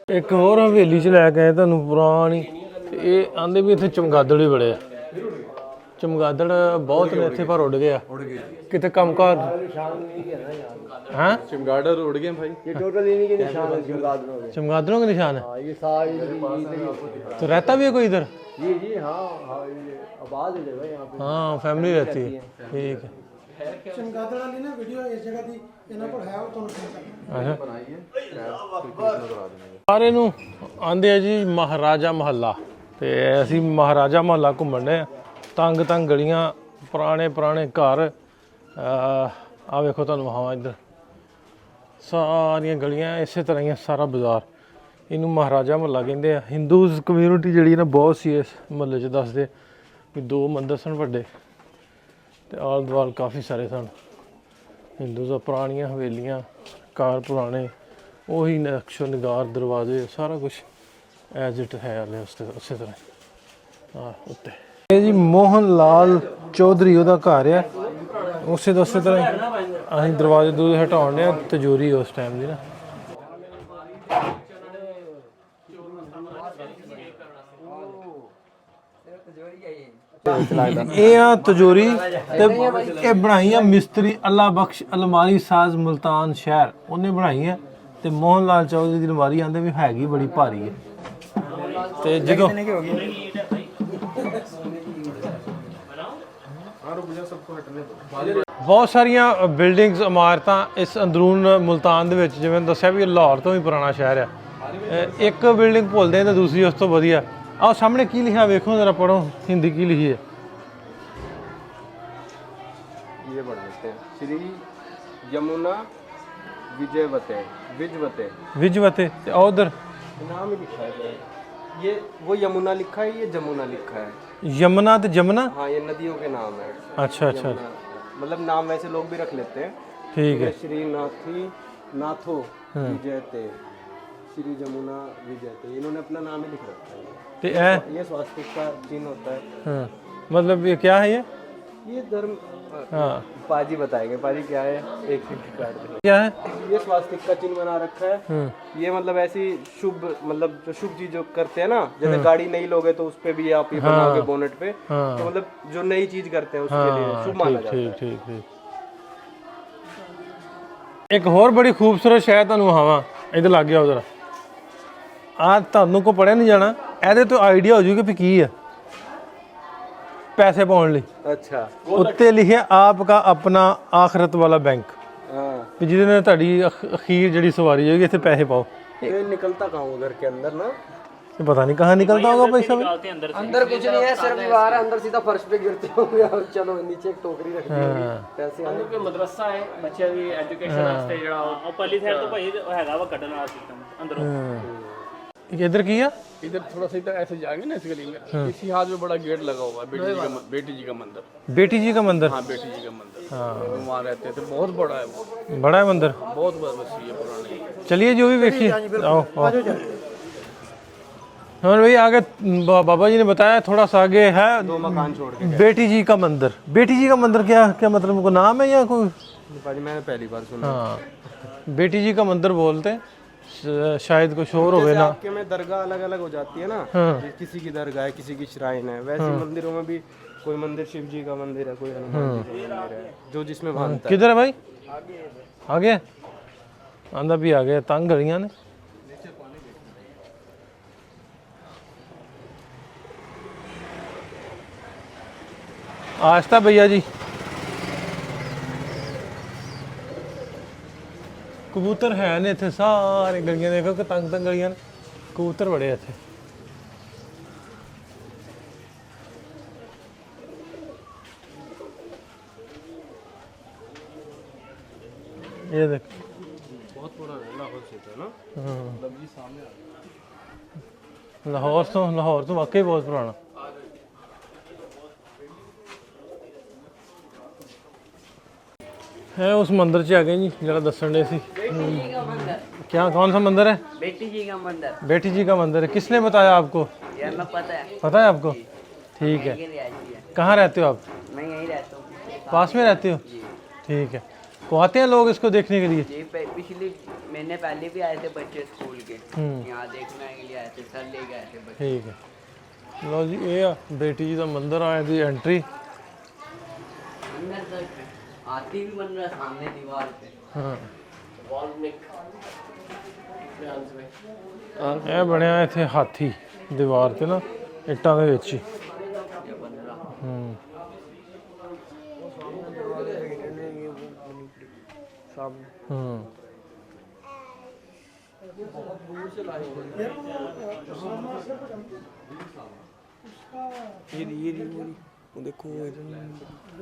ਇੱਕ ਹੋਰ ਹਵੇਲੀ 'ਚ ਲੈ ਕੇ ਆਏ ਤੁਹਾਨੂੰ ਪੁਰਾਣੀ। ਇਹ ਆਂਦੇ ਵੀ ਇੱਥੇ ਚਮਗਾਦੜ ਵੀ ਬੜੇ ਆ, ਚਮਗਾਦੜ ਬਹੁਤ ਨੇ ਇੱਥੇ, ਪਰ ਉੱਡ ਗਏ ਆ ਕਿਤੇ ਕੰਮਕਾਰ। हाँ चमगादड़ उड़ गए भाई। ये टोटल इन्हीं के निशान है, चमगादड़ों के। चमगादड़ों के निशान है। ये सारी तो रहता भी है कोई इधर? जी हाँ ये आबाद है जगह यहाँ पे। हाँ फैमिली रहती है, ठीक है। चमगादड़ वाली ना वीडियो इस जगह दी इन्हां कोल है, वो तुहानूं ਸਾਰੇ ਨੂੰ ਆਂਦੇ ਆ ਜੀ ਮਹਾਰਾਜਾ ਮਹੱਲਾ, ਤੇ ਅਸੀਂ ਮਹਾਰਾਜਾ ਮਹੱਲਾ ਘੁੰਮਣ ਦੇ ਆ। ਤੰਗ ਗਲੀਆਂ, ਪੁਰਾਣੇ ਘਰ। ਆ ਵੇਖੋ ਤੁਹਾਨੂੰ ਵਹਾਵਾਂ ਇੱਧਰ ਸਾਰੀਆਂ ਗਲੀਆਂ ਇਸੇ ਤਰ੍ਹਾਂ ਹੀ, ਸਾਰਾ ਬਾਜ਼ਾਰ। ਇਹਨੂੰ ਮਹਾਰਾਜਾ ਮਹੱਲਾ ਕਹਿੰਦੇ ਆ। ਹਿੰਦੂਜ਼ ਕਮਿਊਨਿਟੀ ਜਿਹੜੀ ਨਾ ਬਹੁਤ ਸੀ ਇਸ ਮਹੱਲੇ 'ਚ। ਦੱਸਦੇ ਵੀ 2 ਮੰਦਰ ਸਨ ਵੱਡੇ, ਤੇ ਆਲ ਦੁਆਲ ਕਾਫੀ ਸਾਰੇ ਸਨ ਹਿੰਦੂਜ਼। ਪੁਰਾਣੀਆਂ ਹਵੇਲੀਆਂ, ਘਰ ਪੁਰਾਣੇ, ਉਹੀ ਨਕਸ਼ੋ ਨਿਗਾਰ, ਦਰਵਾਜ਼ੇ, ਸਾਰਾ ਕੁਛ ਐਜ਼ ਇਟ ਹੈ ਹਾਲੇ ਉਸੇ ਤਰ੍ਹਾਂ। ਉੱਤੇ ਇਹ ਜੀ ਮੋਹਨ ਲਾਲ ਚੌਧਰੀ ਉਹਦਾ ਘਰ ਆ, ਉਸੇ ਤਰ੍ਹਾਂ ਅਸੀਂ ਦਰਵਾਜ਼ੇ ਦੂਰ ਹਟਾਉਣ ਦੇ। ਤਜੂਰੀ ਉਸ ਟਾਈਮ ਦੀ ਨਾ। ਇਹ ਆ ਤਜੂਰੀ, ਤੇ ਇਹ ਬਣਾਈ ਆ ਮਿਸਤਰੀ ਅੱਲਾ ਬਖਸ਼ ਅਲਮਾਰੀ ਸਾਜ਼ ਮੁਲਤਾਨ ਸ਼ਹਿਰ, ਉਹਨੇ ਬਣਾਈ ਹੈ। ਤੇ ਮੋਹਨ ਲਾਲ ਚੌਧਰੀ ਦੀ ਅਲਮਾਰੀ ਆਂਦੇ ਵੀ ਹੈਗੀ ਬੜੀ ਭਾਰੀ ਹੈ। ਤੇ ਜਦੋਂ ਬਹੁਤ ਸਾਰੀਆਂ ਬਿਲਡਿੰਗਸ, ਇਮਾਰਤਾਂ ਇਸ ਅੰਦਰੂਨ ਮੁਲਤਾਨ ਦੇ ਵਿੱਚ, ਜਿਵੇਂ ਦੱਸਿਆ ਵੀ ਲਾਹੌਰ ਤੋਂ ਵੀ ਪੁਰਾਣਾ ਸ਼ਹਿਰ ਆ। ਇੱਕ ਬਿਲਡਿੰਗ ਭੁੱਲਦੇ ਆ ਤਾਂ ਦੂਸਰੀ ਉਸ ਤੋਂ ਵਧੀਆ। ਆਹ ਸਾਹਮਣੇ ਕੀ ਲਿਖਿਆ ਵੇਖੋ ਜ਼ਰਾ, ਪੜੋ ਹਿੰਦੀ ਕੀ ਲਿਖੀ ਹੈ। ये पढ़ लेते हैं, श्री यमुना विजयवते विजवते। और उधर नाम ही लिखा है, ये वो यमुना लिखा है, ये जमुना लिखा है। यमुना तो जमुना, हाँ ये नदियों के नाम है। अच्छा यमुना, मतलब नाम वैसे लोग भी रख लेते हैं। ठीक है। श्री नाथो विजयते, श्री जमुना विजयते, इन्होंने अपना नाम ही लिख रखा है। तो ये स्वास्तिक का चिन्ह होता है। हाँ, मतलब ये क्या है ये धर्म, हाँ पाजी बताएंगे। पाजी क्या है, एक सेकंड काट दे। क्या है? ये स्वास्तिक का चिन्ह बना रखा है। ये मतलब ऐसी शुभ, मतलब जो शुभ चीज जो करते हैं ना, जैसे गाड़ी नहीं लोगे तो उस पे भी आप ये बनाओगे बोनेट पे, तो मतलब जो नई चीज करते हैं उसके लिए शुभ माना जाता है। ठीक। एक होर बड़ी खूबसूरत शहर ਤੁਹਾਨੂੰ ਵਹਾਵਾਂ, इधर ਲੱਗ ਗਿਆ ਉਧਰ। ਆ ਤੁਹਾਨੂੰ ਕੋ ਪੜਿਆ ਨਹੀਂ ਜਾਣਾ, ਇਹਦੇ ਤੋਂ ਆਈਡੀਆ ਹੋ ਜੂਗਾ ਵੀ ਕੀ ਹੈ। ਪੈਸੇ ਪਾਉਣ ਲਈ अच्छा ਉੱਤੇ ਲਿਖਿਆ ਆਪਕਾ ਆਪਣਾ ਆਖਰਤ ਵਾਲਾ ਬੈਂਕ, हाँ, ਵੀ ਜਿਹਦੇ ਨਾਲ ਤੁਹਾਡੀ ਅਖੀਰ ਜਿਹੜੀ ਸਵਾਰੀ ਹੋਏਗੀ, ਇੱਥੇ ਪੈਸੇ ਪਾਓ। ये निकलता कहाँ उधर के अंदर ना? ये पता नहीं कहाँ निकलता होगा पैसा भी। निकालते हैं अंदर से। अंदर कुछ नहीं है, सिर्फ दीवार है, अंदर सीधा फर्श पे गिरते होंगे। अब चलो नीचे एक टोकरी रख दी होगी, पैसे आने ਕੋਈ ਮਦਰਸਾ ਹੈ ਬੱਚਿਆਂ ਦੀ ਐਜੂਕੇਸ਼ਨ ਵਾਸਤੇ, ਜਿਹੜਾ ਉਹ ਪਰਲੀ ਸਾਈਡ ਤੋਂ ਭਾਈ ਹੈਗਾ ਵਾ ਕੱਢਣ ਵਾਲਾ ਸਿਸਟਮ ਅੰਦਰੋਂ। इधर की है? इधर थोड़ा सा इधर ऐसे जाएंगे ना इस गली में, इसी हाथ में बड़ा गेट लगा हुआ है, बेटी जी का मंदिर। बेटी जी का मंदिर? हाँ बेटी जी का मंदिर। हाँ वहाँ रहते थे, बहुत बड़ा है वो, बड़ा है मंदिर, बहुत बड़ा वसी है, पुरानी। चलिए जो भी देखिए। आओ हाँ भाई, आगे बाबा जी ने बताया थोड़ा सा आगे है 2 मकान छोड़ के। बेटी जी का मंदिर। बेटी जी का मंदिर क्या मतलब, कोई नाम है या कोई? पाजी मैंने पहली बार सुना। हाँ बेटी जी का मंदिर बोलते हैं, शायद कुछ और होवे ना। आपके में दरगाह अलग अलग हो जाती है ना, किसी की दरगाह है, किसी की श्राइन है, वैसे मंदिरों में भी कोई मंदिर शिव जी का मंदिर है, कोई हनुमान जी का मंदिर है, जो जिसमें मानता है। किधर है भाई? आगे आंदा भी आ गया, तंग गलियां ने। आस्था भैया जी। कबूतर है ने इत्थे सारे गलियां देखो कि तंग तंग गलियां ने, कबूतर बड़े इत्थे। ये देख बहुत पुराना लाहौर से ना। लाहौर तो वाकई बहुत पुराना। है उस मंदिर च आ गए जी जरा दसन डे सी। क्या कौन सा मंदिर है? बेटी जी का मंदिर। बेटी जी का मंदिर है। किसने बताया आपको? यार मैं पता है। पता है आपको? ठीक है। कहाँ रहते हो आप? मैं यहीं रहता हूँ। पास में रहते हो? ठीक है। को आते हैं लोग इसको देखने के लिए? जी पिछले महीने पहले भी आए थे बच्चे स्कूल के, यहाँ देखने के लिए आए थे, सर ले गए थे बच्चे। ठीक है। लो जी ये आ बेटी जी का मंदिर आए दी एंट्री। अंदर तक हाथी भी बन रहा है सामने दीवार पे। हाँ वॉल में ਇਹ ਬਣਿਆ ਇੱਥੇ ਹਾਥੀ ਦੀਵਾਰ ਤੇ ਨਾ ਇੱਟਾਂ ਦੇ ਵਿੱਚ ਹੀ।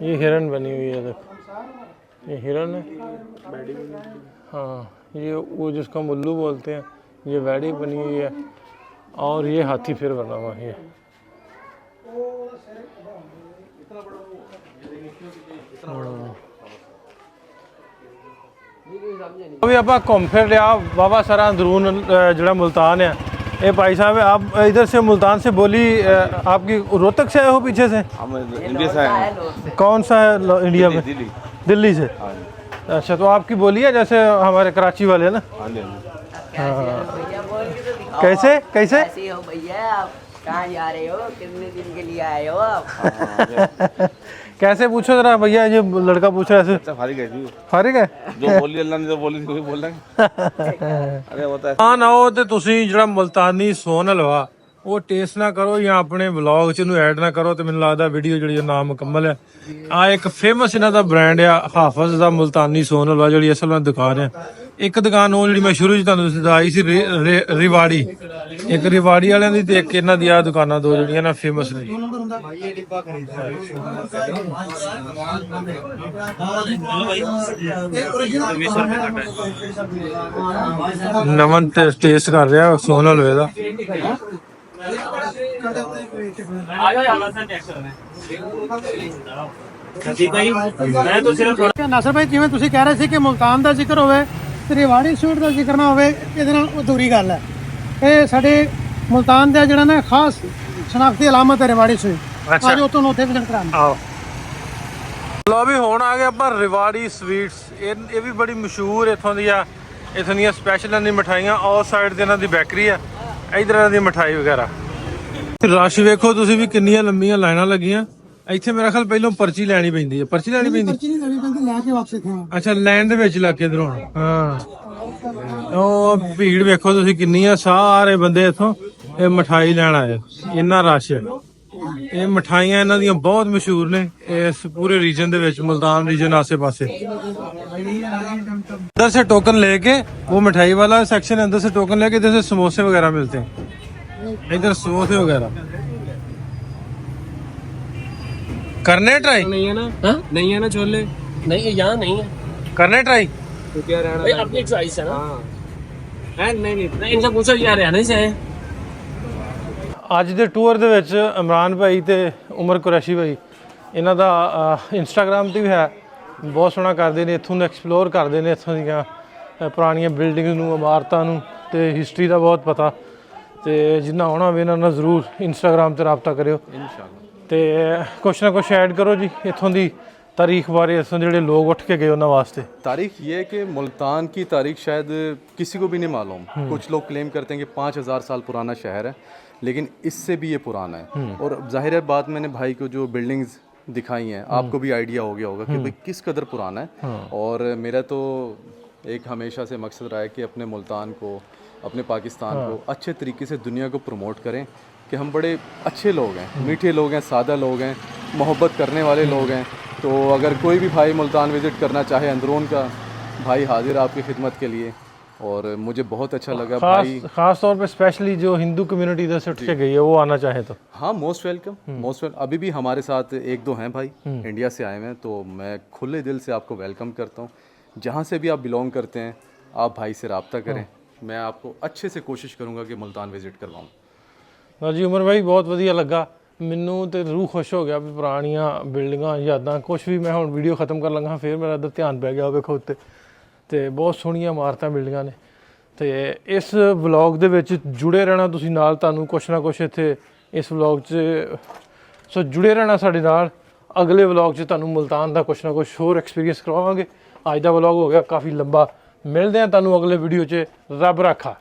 ये हिरन बनी हुई है देखो, ये हिरन है। हाँ ये वो जिसको मुल्लू बोलते हैं, ये वैड़ी बनी हुई है और ये हाथी फिर बना हुआ है। अभी आप घूम फिर लिया बाबा सारा अंदरून जड़ा मुल्तान है। ये भाई साहब आप इधर से मुल्तान से बोली आपकी रोहतक से आए हो पीछे से? इंडिया से आए। कौन सा है इंडिया में? दिल्ली से। अच्छा तो आपकी बोली है जैसे हमारे कराची वाले है ना? भैया बोल के तो दिखाओ। कैसे कैसे? कैसे हो भैया आप? कहाँ जा रहे हो? कितने दिन के लिए आए हो आप? कैसे पूछो जरा भैया, ये लड़का पूछ रहा है ऐसे। फारिग है जी, फारिग है? जो बोली अल्लाह ने जो बोली वही बोल रहे हैं। अरे होता है ਹਾਂ ਨਾ ਉਹ ਤੇ ਤੁਸੀਂ ਜਿਹੜਾ ਮੁਲਤਾਨੀ ਸੋਨ ਹਲਵਾ ਉਹ ਟੇਸਟ ਨਾ ਕਰੋ ਜਾਂ ਆਪਣੇ ਵਲੌਗ 'ਚ ਇਹਨੂੰ ਐਡ ਨਾ ਕਰੋ ਤੇ ਮੈਨੂੰ ਲੱਗਦਾ ਵੀਡੀਓ ਜਿਹੜੀ ਉਹ ਨਾ ਮੁਕੰਮਲ ਹੈ। ਆ ਇੱਕ ਫੇਮਸ ਇਹਨਾਂ ਦਾ ਬ੍ਰਾਂਡ ਆ ਹਾਫਜ਼ ਦਾ ਮੁਲਤਾਨੀ ਸੋਨ ਹਲਵਾ, ਜਿਹੜੀ ਅਸਲ ਵਿੱਚ ਦੁਕਾਨ ਆ। ਇੱਕ ਦੁਕਾਨ ਉਹ ਜਿਹੜੀ ਮੈਂ ਸ਼ੁਰੂ 'ਚ ਤੁਹਾਨੂੰ ਦੱਸੀ ਸੀ ਰਿਵਾੜੀ, ਇੱਕ ਰਿਵਾੜੀ ਵਾਲਿਆਂ ਦੀ ਤੇ ਇੱਕ ਇਹਨਾਂ ਦੀ ਆ ਦੁਕਾਨਾਂ ਦੋ ਜਿਹੜੀਆਂ ਨਾ ਫੇਮਸ ਨੇ। ਨਵਾਂ ਟੇਸਟ ਕਰ ਰਿਹਾ ਸੋਨ ਹਲਵੇ ਦਾ। ਨਾਸਰ ਭਾਈ ਜਿਵੇਂ ਤੁਸੀਂ ਕਹਿ ਰਹੇ ਸੀ ਕਿ ਮੁਲਤਾਨ ਦਾ ਜ਼ਿਕਰ ਹੋਵੇ ਤੇ ਰਿਵਾੜੀ ਸਵੀਟ ਦਾ ਜ਼ਿਕਰ ਨਾ ਹੋਵੇ, ਇਹਦੇ ਨਾਲ ਅਧੂਰੀ ਗੱਲ ਹੈ। ਇਹ ਸਾਡੇ ਮੁਲਤਾਨ ਦਾ ਜਿਹੜਾ ਨਾ ਖਾਸ ਸ਼ਨਾਖਤੀ ਅਲਾਮਤ ਹੈ ਰਿਵਾੜੀ ਸਵੀਟ। ਅੱਛਾ। ਅੱਜ ਉਹ ਤੁਹਾਨੂੰ ਉੱਥੇ ਵਿਜ਼ਿਟ ਕਰਾਂਗੇ। ਆਓ ਲੋ ਵੀ ਹੁਣ ਆ ਗਿਆ ਆਪਾਂ ਰਿਵਾੜੀ ਸਵੀਟਸ। ਇਹ ਵੀ ਬੜੀ ਮਸ਼ਹੂਰ ਇੱਥੋਂ ਦੀ ਆ, ਇੱਥੋਂ ਦੀਆਂ ਸਪੈਸ਼ਲ ਇਹਨਾਂ ਦੀ ਮਠਾਈਆਂ। ਆਊਟ ਸਾਈਡ ਤੇ ਇਹਨਾਂ ਦੀ ਬੇਕਰੀ ਆ, ਇਧਰ ਇਹਨਾਂ ਦੀ ਮਠਾਈ ਵਗੈਰਾ। ਰਸ਼ ਵੇਖੋ ਤੁਸੀਂ ਵੀ ਕਿੰਨੀਆਂ ਲੰਮੀਆਂ ਲਾਈਨਾਂ ਲੱਗੀਆਂ ਇੱਥੇ। ਮੇਰਾ ਖਿਆਲ ਪਹਿਲਾਂ ਪਰਚੀ ਲੈਣੀ ਪੈਂਦੀ ਹੈ। ਪਰਚੀ ਲੈਣੀ ਪੈਂਦੀ? ਪਰਚੀ ਨਹੀਂ ਲੈਣੀ ਪੈਂਦੀ, ਲੈ ਕੇ ਵਾਪਸ ਇੱਥੇ ਆਉਣਾ। ਅੱਛਾ ਲਾਈਨ ਦੇ ਵਿੱਚ ਲੱਗ ਕੇ ਇਧਰੋਂ। ਹਾਂ ਉਹ ਭੀੜ ਵੇਖੋ ਤੁਸੀਂ ਕਿੰਨੀ ਆ, ਸਾਰੇ ਬੰਦੇ ਇੱਥੋਂ ਇਹ ਮਠਾਈ ਲੈਣ ਆਏ। ਇੰਨਾ ਰਸ਼ ਹੈ। ਇਹ ਮਠਾਈਆਂ ਇਹਨਾਂ ਦੀਆਂ ਬਹੁਤ ਮਸ਼ਹੂਰ ਨੇ ਇਸ ਪੂਰੇ ਰੀਜਨ ਦੇ ਵਿੱਚ, ਮੁਲਤਾਨ ਰੀਜਨ आसे पासे। अंदर से टोकन लेके वो मिठाई वाला सेक्शन है, अंदर से टोकन लेके इधर से समोसे वगैरह मिलते हैं। इधर समोसे वगैरह करने ट्राई नहीं है ना? नहीं है ना छोले? नहीं यहाँ नहीं है। करने ट्राई तो क्या रहना भाई अपनी चॉइस है ना? है नहीं इनसे पूछो यार रहने से है। ਅੱਜ ਦੇ ਟੂਰ ਦੇ ਵਿੱਚ ਇਮਰਾਨ ਭਾਈ ਤੇ ਉਮਰ ਕੁਰੈਸ਼ੀ ਭਾਈ ਇਹਨਾਂ ਦਾ ਇੰਸਟਾਗ੍ਰਾਮ ਤੇ ਵੀ ਹੈ, ਬਹੁਤ ਸੋਹਣਾ ਕਰਦੇ ਨੇ। ਇੱਥੋਂ ਦਾ ਐਕਸਪਲੋਰ ਕਰਦੇ ਨੇ, ਇੱਥੋਂ ਦੀਆਂ ਪੁਰਾਣੀਆਂ ਬਿਲਡਿੰਗਸ ਨੂੰ, ਇਮਾਰਤਾਂ ਨੂੰ ਤੇ ਹਿਸਟਰੀ ਦਾ ਬਹੁਤ ਪਤਾ। ਤੇ ਜਿੰਨਾ ਆਉਣਾ ਹੋਵੇ ਇਹਨਾਂ ਨਾਲ ਜ਼ਰੂਰ ਇੰਸਟਾਗ੍ਰਾਮ ਤੇ ਰਾਬਤਾ ਕਰਿਓ ਇਨਸ਼ਾਅੱਲਾ। ਤੇ ਕੁਛ ਨਾ ਕੁਛ ਐਡ ਕਰੋ ਜੀ ਇੱਥੋਂ ਦੀ तारीख बारे, ਜਿਹੜੇ लोग उठ के गए ਉਹਨਾਂ वास्ते। तारीख ये है कि मुल्तान की तारीख शायद किसी को भी नहीं मालूम। कुछ लोग क्लेम करते हैं कि 5000 साल पुराना शहर है, लेकिन इससे भी ये पुराना है। और जाहिर है बात, मैंने भाई को जो बिल्डिंग्स दिखाई हैं आपको भी आइडिया हो गया होगा कि भाई किस कदर पुराना है। और मेरा तो एक हमेशा से मकसद रहा है कि अपने मुल्तान को अपने पाकिस्तान को अच्छे तरीके से दुनिया को प्रमोट करें कि हम बड़े अच्छे लोग हैं, मीठे लोग हैं, सादा लोग हैं, मोहब्बत करने वाले लोग हैं। तो अगर कोई भी भाई मुल्तान विज़िट करना चाहे, अंदरून का भाई हाजिर है आपकी खिदमत के लिए। और मुझे बहुत अच्छा लगा भाई, खास तौर पे स्पेशली जो हिंदू कम्युनिटी इधर से उठ के गई है वो आना चाहे तो हाँ मोस्ट वेलकम, मोस्ट वेलकम। अभी भी हमारे साथ एक दो हैं भाई इंडिया से आए हुए हैं, तो मैं खुले दिल से आपको वेलकम करता हूँ। जहाँ से भी आप बिलोंग करते हैं आप भाई से रब्ता करें, मैं आपको अच्छे से कोशिश करूँगा कि मुल्तान विज़िट करवाऊँ। ਨਾ ਜੀ ਉਮਰ ਭਾਈ ਬਹੁਤ ਵਧੀਆ ਲੱਗਾ ਮੈਨੂੰ ਤੇ ਰੂਹ ਖੁਸ਼ ਹੋ ਗਿਆ ਵੀ ਪੁਰਾਣੀਆਂ ਬਿਲਡਿੰਗਾਂ ਯਾਦਾਂ ਕੁਛ ਵੀ। ਮੈਂ ਹੁਣ ਵੀਡੀਓ ਖਤਮ ਕਰਨ ਲੱਗਾ ਫਿਰ ਮੇਰਾ ਇੱਧਰ ਧਿਆਨ ਪੈ ਗਿਆ ਵੇਖੋ ਉੱਤੇ, ਤੇ ਬਹੁਤ ਸੋਹਣੀਆਂ ਇਮਾਰਤਾਂ ਬਿਲਡਿੰਗਾਂ ਨੇ। ਤੇ ਇਸ ਵਲੌਗ ਦੇ ਵਿੱਚ ਜੁੜੇ ਰਹਿਣਾ ਤੁਸੀਂ ਨਾਲ, ਤੁਹਾਨੂੰ ਕੁਛ ਨਾ ਕੁਛ ਇੱਥੇ ਇਸ ਵਲੌਗ 'ਚ ਸੋ ਜੁੜੇ ਰਹਿਣਾ ਸਾਡੇ ਨਾਲ। ਅਗਲੇ ਵਲੌਗ 'ਚ ਤੁਹਾਨੂੰ ਮੁਲਤਾਨ ਦਾ ਕੁਛ ਨਾ ਕੁਛ ਹੋਰ ਐਕਸਪੀਰੀਅੰਸ ਕਰਵਾਵਾਂਗੇ। ਅੱਜ ਦਾ ਵਲੌਗ ਹੋ ਗਿਆ ਕਾਫੀ ਲੰਬਾ, ਮਿਲਦੇ ਹਾਂ ਤੁਹਾਨੂੰ ਅਗਲੇ ਵੀਡੀਓ 'ਚ। ਰੱਬ ਰਾਖਾ।